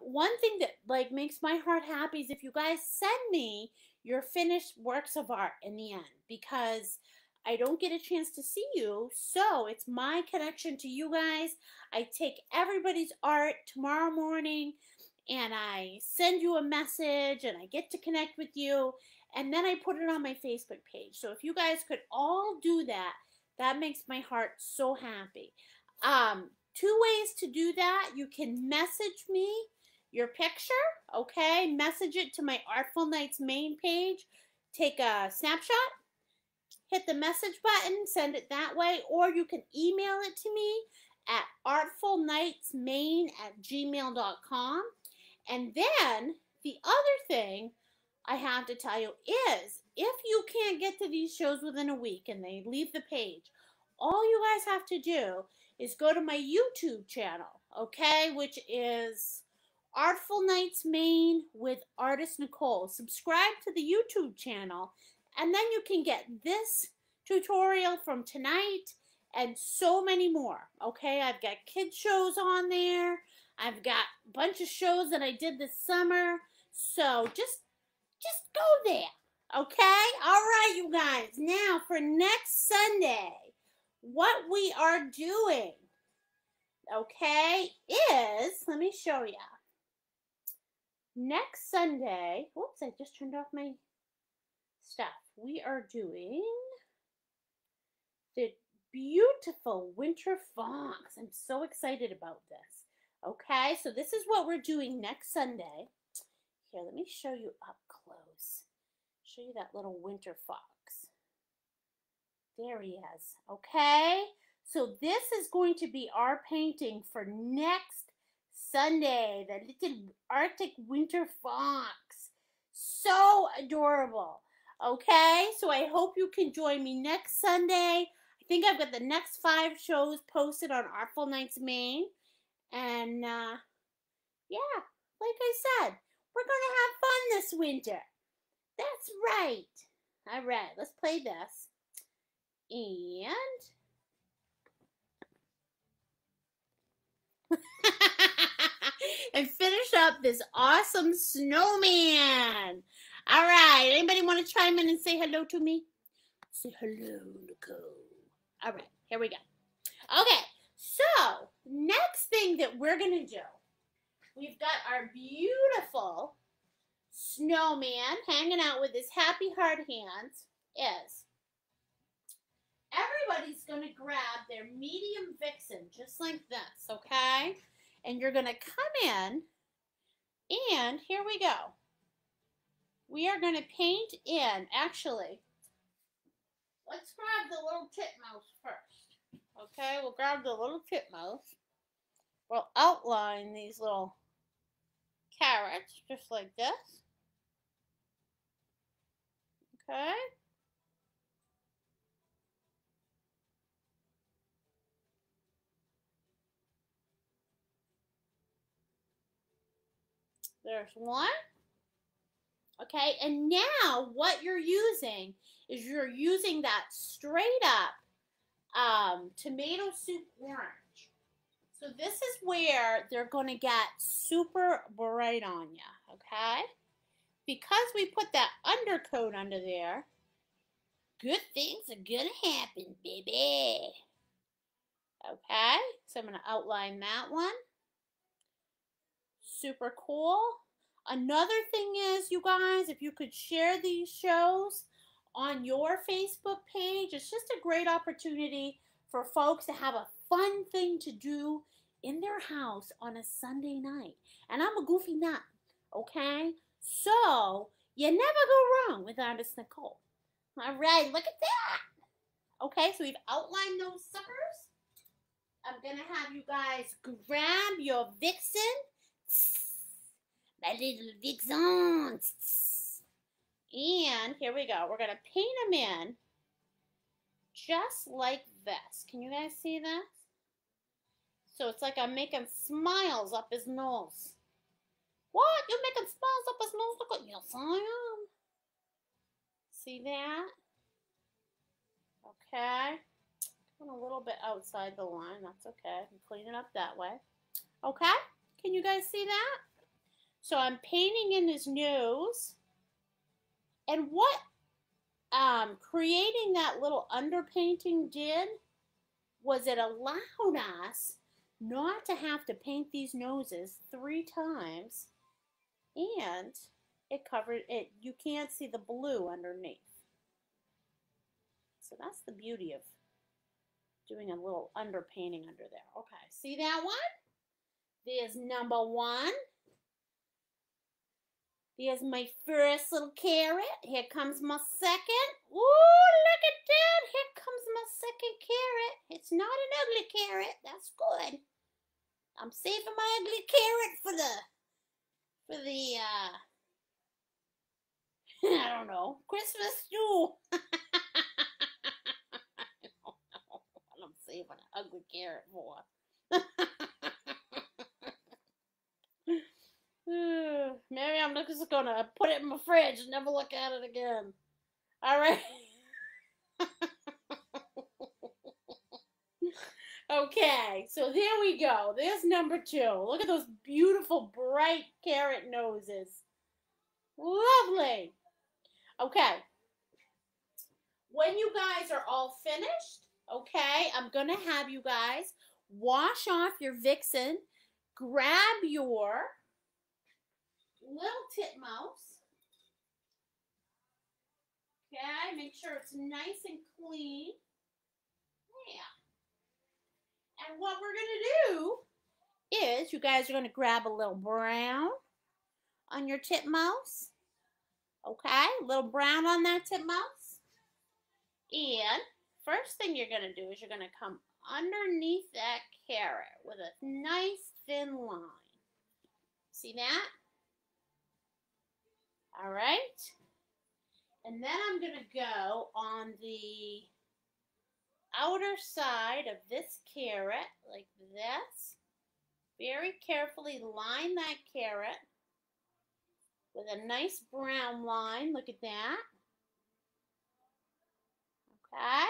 [SPEAKER 1] one thing that makes my heart happy is if you guys send me your finished works of art in the end, because I don't get a chance to see you, so it's my connection to you guys. I take everybody's art tomorrow morning, and I send you a message, and I get to connect with you, and then I put it on my Facebook page. So if you guys could all do that, that makes my heart so happy. 2 ways to do that. You can message me your picture, okay? Message it to my Artful Nights Maine page. Take a snapshot, hit the message button, send it that way, or you can email it to me at artfulnightsmaine@gmail.com. And then the other thing I have to tell you is if you can't get to these shows within a week and they leave the page, all you guys have to do is go to my YouTube channel, okay, which is Artful Nights Maine with artist Nicole. Subscribe to the YouTube channel, and then you can get this tutorial from tonight and so many more, okay? I've got kids shows on there. I've got a bunch of shows that I did this summer. So just go there, okay? All right, you guys. Now for next Sunday, what we are doing, okay, is, let me show you. Next Sunday, whoops, I just turned off my stuff. We are doing the beautiful winter fox. I'm so excited about this. Okay, so this is what we're doing next Sunday. Here, let me show you up close. Show you that little winter fox. There he is. Okay, so this is going to be our painting for next Sunday. The little Arctic winter fox. So adorable. Okay, so I hope you can join me next Sunday. I think I've got the next 5 shows posted on Artful Nights Maine. And, yeah, like I said, we're going to have fun this winter. That's right. All right, let's play this. And finish up this awesome snowman. All right, anybody want to chime in and say hello to me? Say hello, Nicole. All right, here we go. Okay, so next thing that we're going to do we've got our beautiful snowman hanging out with his happy hard hands. Is everybody's going to grab their medium vixen just like this, okay? And you're going to come in, and here we go. We are going to paint in, actually, let's grab the little titmouse first. Okay, we'll grab the little titmouse. We'll outline these little carrots just like this. Okay. There's one. Okay, and now what you're using is you're using that straight up tomato soup orange. So this is where they're going to get super bright on you, okay? Because we put that undercoat under there, good things are going to happen, baby. Okay, so I'm going to outline that one. Super cool. Another thing is, you guys, if you could share these shows on your Facebook page, it's just a great opportunity for folks to have a fun thing to do in their house on a Sunday night. And I'm a goofy nut, okay? So, you never go wrong with Artist Nicole. All right, look at that. Okay, so we've outlined those suckers. I'm going to have you guys grab your vixen. My little vixens. And here we go. We're going to paint them in just like this. Can you guys see this? So it's like I'm making smiles up his nose. What? You're making smiles up his nose? Look at you, I am. See that? Okay. Going a little bit outside the line. That's okay. I can clean it up that way. Okay? Can you guys see that? So I'm painting in his nose. And what creating that little underpainting did was it allowed us not to have to paint these noses 3 times, and it covered it. You can't see the blue underneath. So that's the beauty of doing a little underpainting under there. Okay, see that one? There's number 1. There's my first little carrot. Here comes my second. Ooh, look at that. Here comes my second carrot. It's not an ugly carrot. That's good. I'm saving my ugly carrot for the I don't know, Christmas stew. I don't know what I'm saving an ugly carrot for. Maybe I'm just gonna put it in my fridge and never look at it again. All right. Okay, so there we go. There's number 2. Look at those beautiful, bright carrot noses. Lovely. Okay. When you guys are all finished, okay, I'm going to have you guys wash off your vixen, grab your little titmouse. Okay, make sure it's nice and clean. Yeah. And what we're going to do is you guys are going to grab a little brown on your titmouse. Okay, a little brown on that titmouse. And first thing you're going to do is you're going to come underneath that carrot with a nice thin line. See that? All right. And then I'm going to go on the outer side of this carrot like this. Very carefully line that carrot with a nice brown line. Look at that. Okay.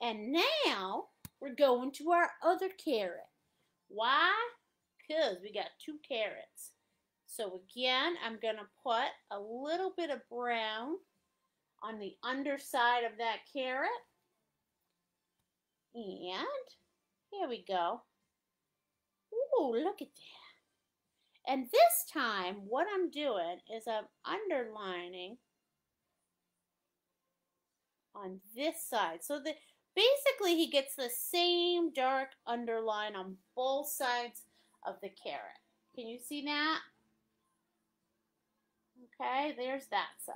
[SPEAKER 1] And now we're going to our other carrot. Why? Because we got 2 carrots. So again, I'm going to put a little bit of brown on the underside of that carrot. And here we go. Ooh, look at that. And this time, what I'm doing is I'm underlining on this side. So that basically he gets the same dark underline on both sides of the carrot. Can you see that? Okay, there's that side.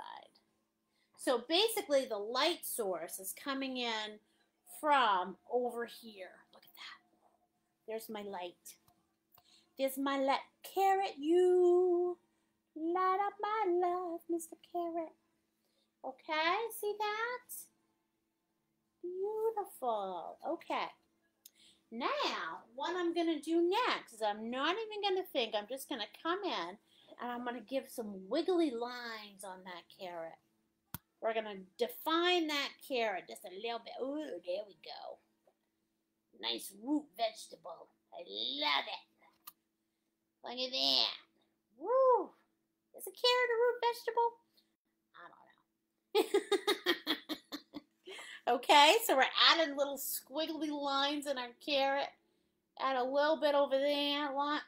[SPEAKER 1] So basically the light source is coming in from over here. Look at that. There's my light. There's my light. Carrot, you light up my love, Mr. Carrot. Okay, see that? Beautiful. Okay. Now, what I'm going to do next is I'm not even going to think. I'm just going to come in and I'm going to give some wiggly lines on that carrot. We're going to define that carrot just a little bit. Ooh, there we go. Nice root vegetable. I love it. Look at that. Woo. Is a carrot a root vegetable? I don't know. Okay, so we're adding little squiggly lines in our carrot. Add a little bit over there, look.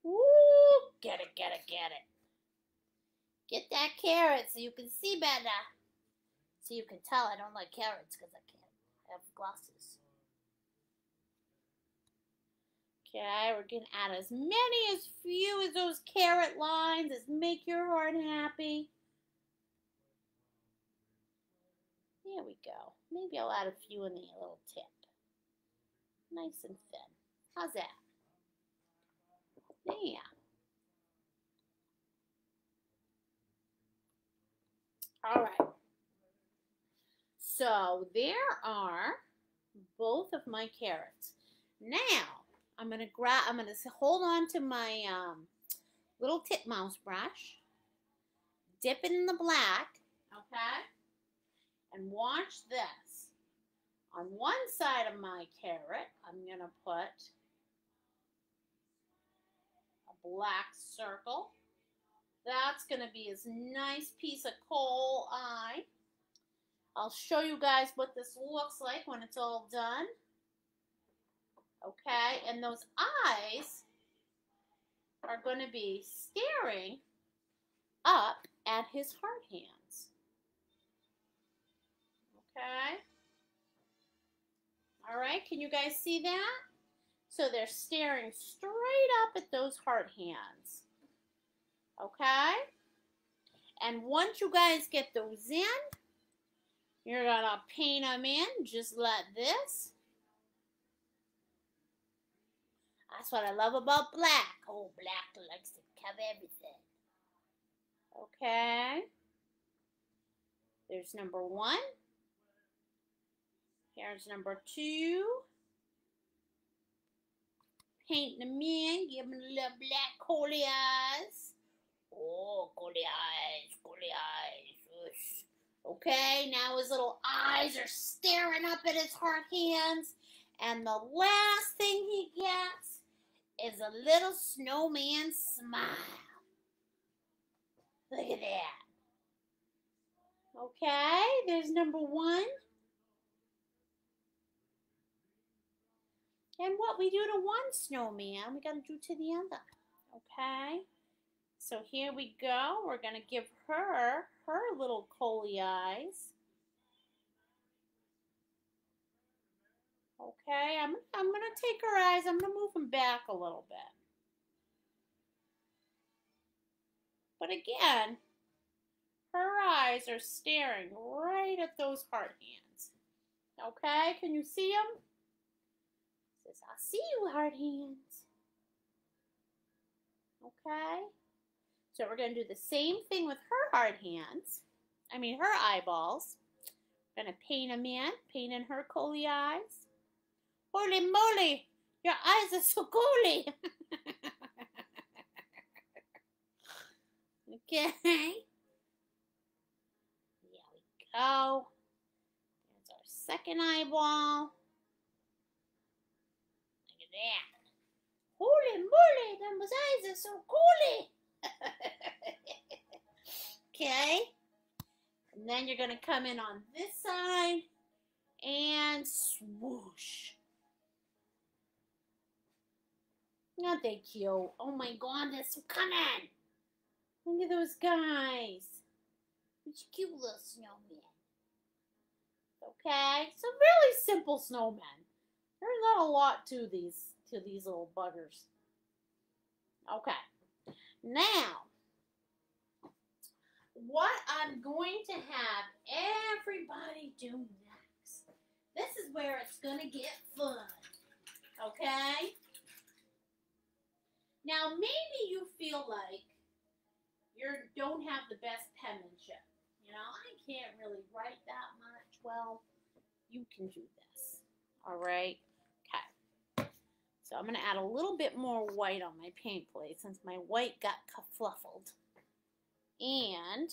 [SPEAKER 1] Woo! Get it, get it, get it. Get that carrot so you can see better. So you can tell I don't like carrots because I can't have glasses. Okay, we're going to add as few as those carrot lines as make your heart happy. There we go. Maybe I'll add a few in the little tip. Nice and thin. How's that? There. All right. So there are both of my carrots. Now I'm gonna hold on to my little tip mouse brush, dip it in the black, okay, and watch this. On one side of my carrot, I'm gonna put a black circle. That's gonna be this nice piece of coal eye. I'll show you guys what this looks like when it's all done. Okay, and those eyes are going to be staring up at his heart hands. Okay. All right, can you guys see that? So they're staring straight up at those heart hands. Okay? And once you guys get those in, you're going to paint them in just like this. That's what I love about black. Oh, black likes to cover everything. Okay. There's number 1. Here's number 2. Paint them in. Give them a little black coaly eyes. Oh, coaly eyes, coaly eyes. Okay, now his little eyes are staring up at his heart hands. And the last thing he gets is a little snowman smile. Look at that. Okay, there's number 1. And what we do to one snowman, we got to do to the other. Okay, so here we go. We're going to give her little coaly eyes. Okay, I'm going to take her eyes. I'm going to move them back a little bit. But again, her eyes are staring right at those heart hands. Okay, can you see them? Says, I'll see you, heart hands. Okay, so we're going to do the same thing with her heart hands. Her eyeballs. We're going to paint them in. Paint in her coaly eyes. Holy moly, your eyes are so coaly. Okay. There we go. There's our second eyeball. Look at that. Holy moly, those eyes are so coaly. Okay. And then you're going to come in on this side and swoosh. Aren't they cute? Oh my goodness, come in. Look at those guys. It's a cute little snowman. Okay, so really simple snowmen. There's not a lot to these little buggers. Okay, now what I'm going to have everybody do next. This is where it's gonna get fun. Okay. Now maybe you feel like you don't have the best penmanship. You know, I can't really write that much. Well, you can do this. All right. Okay. So I'm going to add a little bit more white on my paint plate since my white got fluffled. And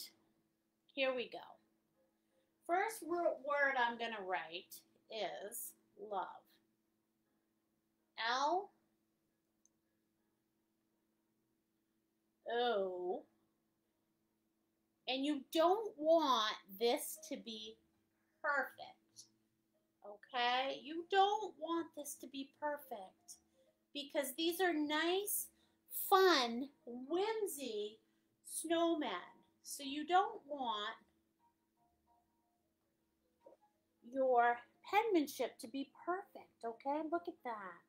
[SPEAKER 1] here we go. First word I'm going to write is love. L-O. And you don't want this to be perfect, okay? You don't want this to be perfect because these are nice, fun, whimsy snowmen. So you don't want your penmanship to be perfect, okay? Look at that.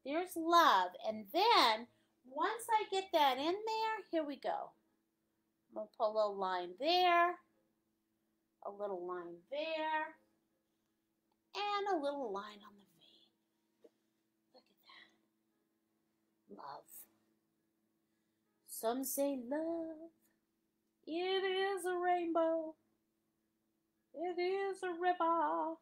[SPEAKER 1] There's love. And then once I get that in there, here we go. I'm going to put a little line there, a little line there, and a little line on the V. Look at that. Love. Some say love, it is a rainbow, it is a river,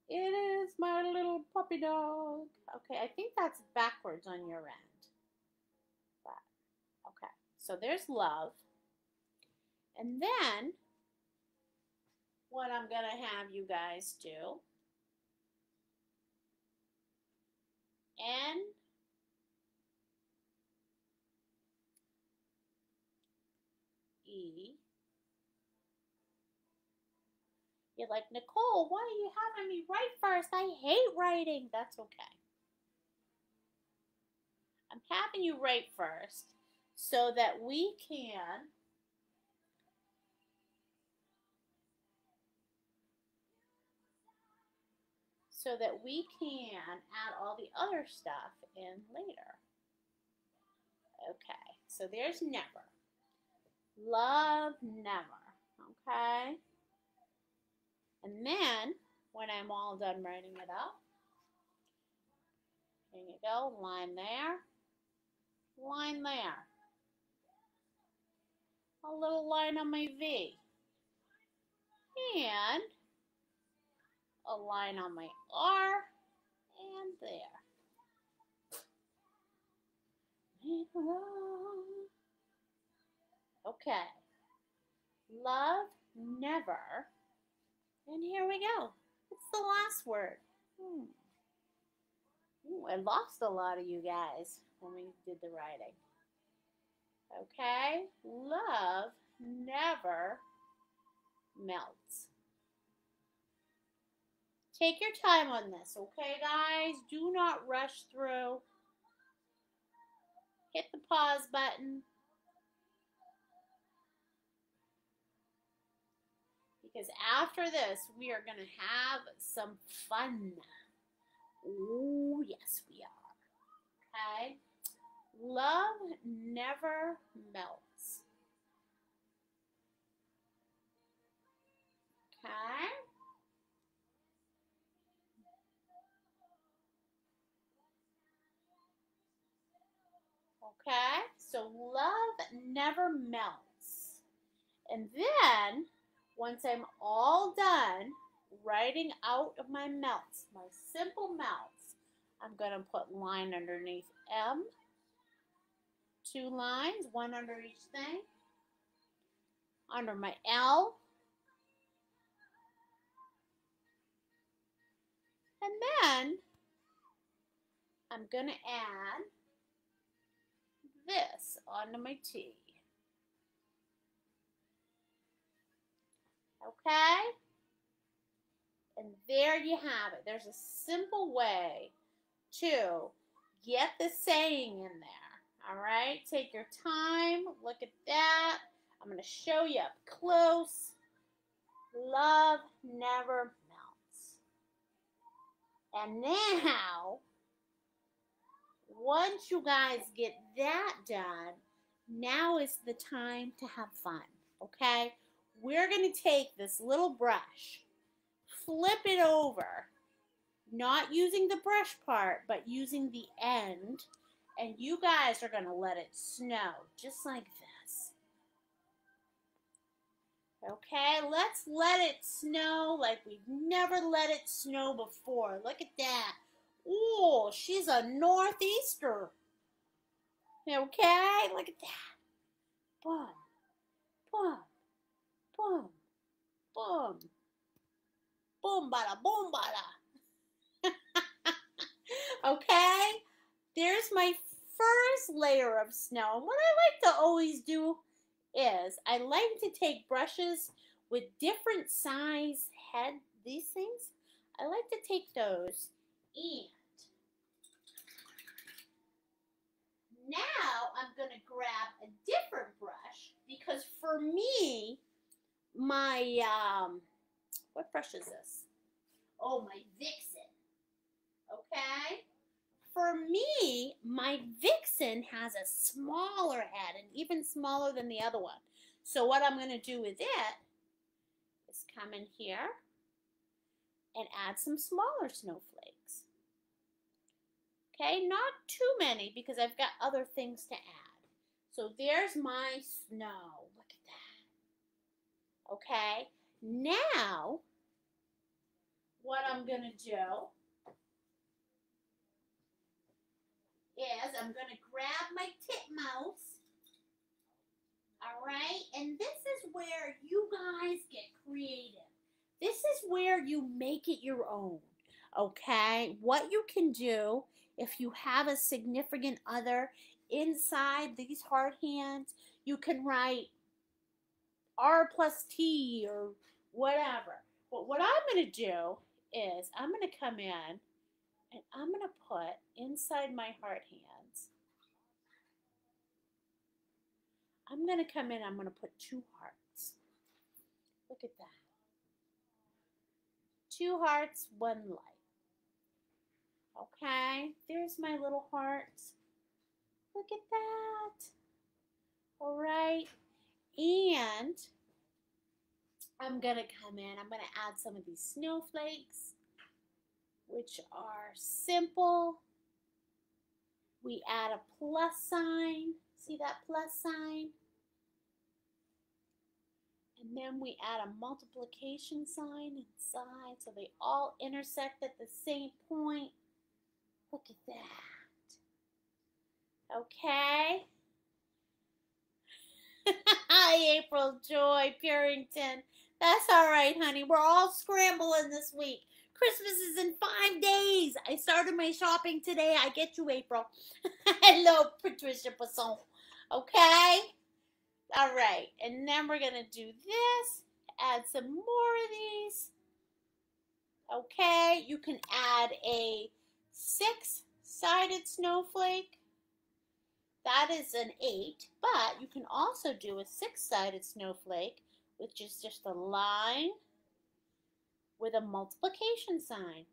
[SPEAKER 1] it is my little puppy dog. Okay, I think that's backwards on your end. But, okay, so there's love. And then what I'm going to have you guys do, N E. You're like, Nicole, why are you having me write first? I hate writing. That's okay. I'm having you write first so that we can add all the other stuff in later. Okay, so there's never. Love never. Okay? And then, when I'm all done writing it up, here you go, line there, line there. A little line on my V. And a line on my R, and there. Okay. Love never. And here we go. It's the last word. Ooh, I lost a lot of you guys when we did the writing. Okay? Love never melts. Take your time on this, okay, guys? Do not rush through. Hit the pause button. Because after this, we are going to have some fun. Oh, yes, we are. Okay? Love never melts. Okay? Okay? So love never melts. And then, once I'm all done writing out of my melts, my simple melts, I'm going to put line underneath M. 2 lines, one under each thing. Under my L. And then I'm going to add this onto my T. Okay? And there you have it. There's a simple way to Get the saying in there. All right, take your time. Look at that. I'm going to show you up close. Love never melts. And now, once you guys get that done, now is the time to have fun, okay? We're going to take this little brush, flip it over, not using the brush part, but using the end, and you guys are going to let it snow, just like this. Okay, let's let it snow like we've never let it snow before. Look at that. Oh, she's a northeaster. Okay, look at that. Boom, boom, boom, boom. Boom, bada, boom, bada. Okay, there's my first layer of snow. What I like to always do is I like to take brushes with different size head, these things. I like to take those and now I'm going to grab a different brush because for me, my, what brush is this? Oh, my Vixen. Okay? For me, my Vixen has a smaller head and even smaller than the other one. So what I'm going to do with it is come in here and add some smaller snowflakes. Okay, not too many because I've got other things to add. So there's my snow. Look at that. Okay, now what I'm going to do is I'm going to grab my titmouse. All right, and this is where you guys get creative. This is where you make it your own, okay? What you can do if you have a significant other inside these hard hands, you can write R plus T or whatever. But what I'm going to do is I'm going to come in and I'm going to put inside my hard hands, I'm going to come in, I'm going to put 2 hearts. Look at that. 2 hearts, 1 light. Okay, there's my little hearts. Look at that. All right, and I'm going to come in, I'm going to add some of these snowflakes, which are simple. We add a plus sign. See that plus sign? And then we add a multiplication sign inside so they all intersect at the same point. Look at that. Okay. Hi, April Joy Purington. That's all right, honey. We're all scrambling this week. Christmas is in 5 days. I started my shopping today. I get you, April. Hello, Patricia Passon. Okay? All right. And then we're going to do this. Add some more of these. Okay? You can add a 6-sided snowflake. That is an 8, but you can also do a 6-sided snowflake, which is just a line with a multiplication sign.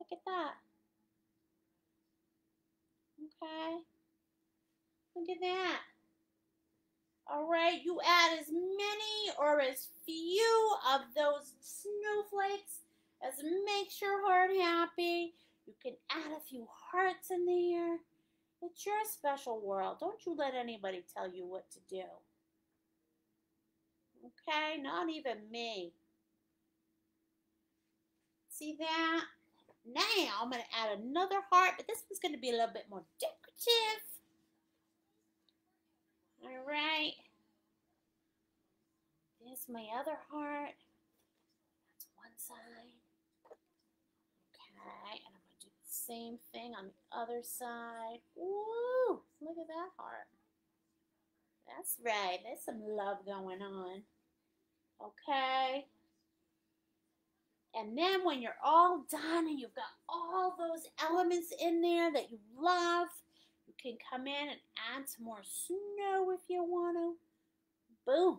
[SPEAKER 1] Look at that. Okay. Look at that. All right, you add as many or as few of those snowflakes as makes your heart happy. You can add a few hearts in there. It's your special world. Don't you let anybody tell you what to do. Okay, not even me. See that? Now I'm going to add another heart, but this one's going to be a little bit more decorative. All right. There's my other heart. That's one side. Okay, and I'm going to do the same thing on the other side. Woo! Look at that heart. That's right. There's some love going on. Okay. And then when you're all done and you've got all those elements in there that you love, you can come in and add some more snow if you want to. Boom.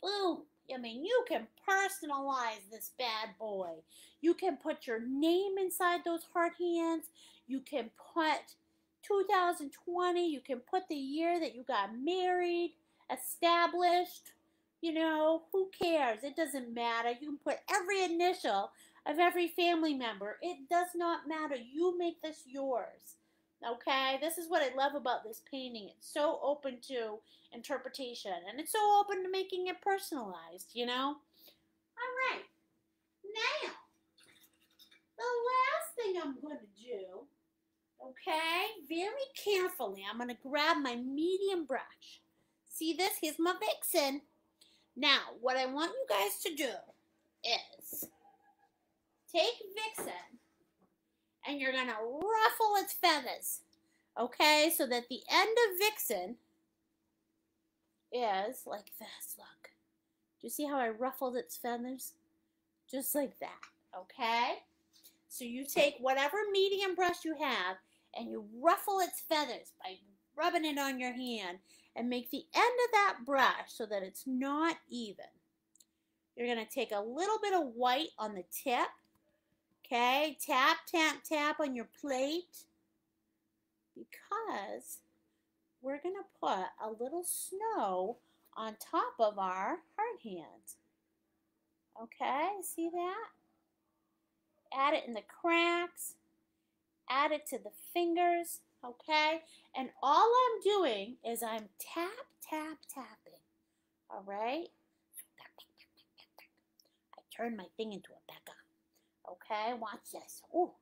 [SPEAKER 1] Boom. I mean, you can personalize this bad boy. You can put your name inside those heart hands. You can put 2020. You can put the year that you got married, established. You know, who cares? It doesn't matter. You can put every initial of every family member. It does not matter. You make this yours. Okay? This is what I love about this painting. It's so open to interpretation. And it's so open to making it personalized, you know? All right. Now, the last thing I'm going to do, okay, very carefully, I'm going to grab my medium brush. See this? Here's my vixen. Now, what I want you guys to do is take Vixen and you're going to ruffle its feathers, okay? So that the end of Vixen is like this, look. Do you see how I ruffled its feathers? Just like that, okay? So you take whatever medium brush you have and you ruffle its feathers by rubbing it on your hand and make the end of that brush so that it's not even. You're going to take a little bit of white on the tip, okay? Tap, tap, tap on your plate because we're going to put a little snow on top of our heart hands. Okay, see that? Add it in the cracks. Add it to the fingers, okay? And all I'm doing is I'm tap, tap, tapping, all right? I turn my thing into a pecker, okay? Watch this. Ooh,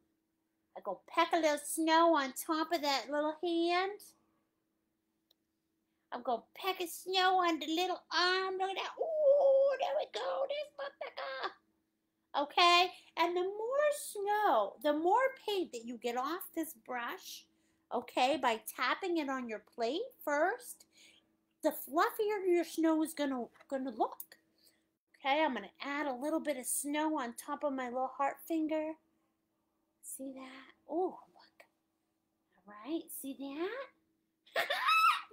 [SPEAKER 1] I go peck a little snow on top of that little hand. I'm going to peck a snow on the little arm. Look at that. Ooh, there we go. There's my pecker. Okay, and the more snow, the more paint that you get off this brush, okay, by tapping it on your plate first, the fluffier your snow is gonna look. Okay, I'm gonna add a little bit of snow on top of my little heart finger. See that? Oh, look. All right, see that?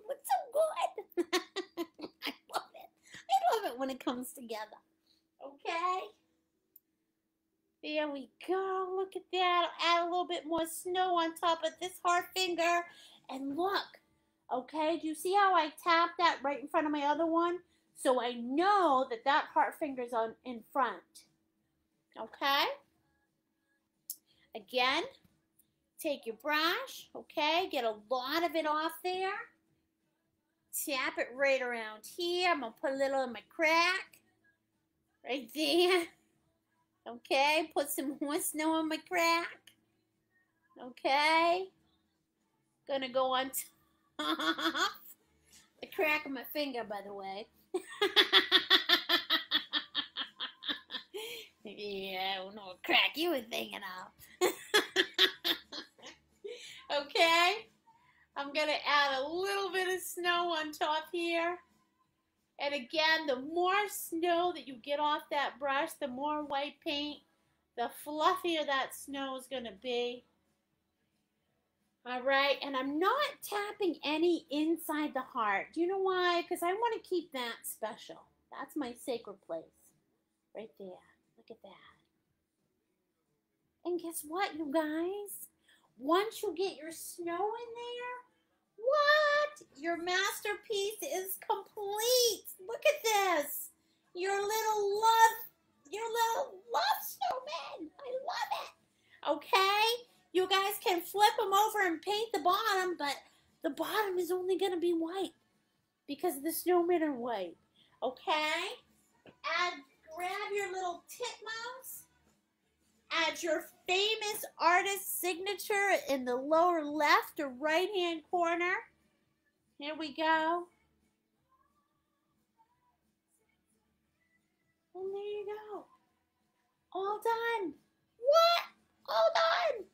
[SPEAKER 1] Looks so good. I love it. I love it when it comes together. Okay. There we go. Look at that. I'll add a little bit more snow on top of this heart finger. And look, okay, do you see how I tapped that right in front of my other one? So I know that that heart finger's on in front. Okay? Again, take your brush, okay? Get a lot of it off there. Tap it right around here. I'm going to put a little in my crack. Right there. Okay, put some more snow on my crack. Okay. Gonna go on top. The crack of my finger, by the way. Yeah, I don't know what crack you were thinking of. Okay. I'm gonna add a little bit of snow on top here. And again, the more snow that you get off that brush, the more white paint, the fluffier that snow is going to be. All right, and I'm not tapping any inside the heart. Do you know why? Because I want to keep that special. That's my sacred place. Right there. Look at that. And guess what, you guys? Once you get your snow in there, what? Your masterpiece is complete. Look at this. Your little love snowman. I love it. Okay? You guys can flip them over and paint the bottom, but the bottom is only going to be white because the snowmen are white. Okay? Grab your little titmouse. Add your famous artist signature in the lower left or right-hand corner. Here we go. And there you go. All done. What? All done.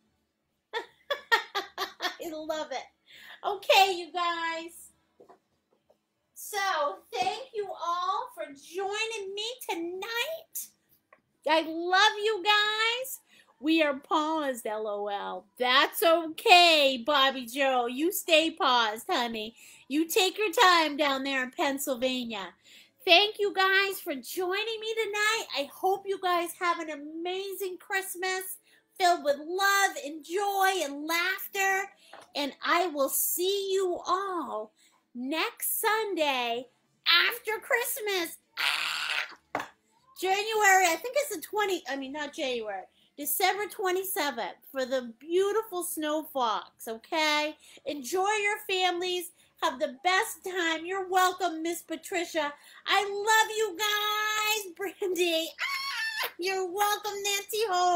[SPEAKER 1] I love it. Okay, you guys. So, thank you all for joining me tonight. I love you guys. We are paused, LOL. That's okay, Bobby Joe. You stay paused, honey. You take your time down there in Pennsylvania. Thank you guys for joining me tonight. I hope you guys have an amazing Christmas filled with love and joy and laughter. And I will see you all next Sunday after Christmas. January, I think it's not January, December 27th for the beautiful snow fox, okay? Enjoy your families. Have the best time. You're welcome, Miss Patricia. I love you guys. Brandy. You're welcome, Nancy Ho.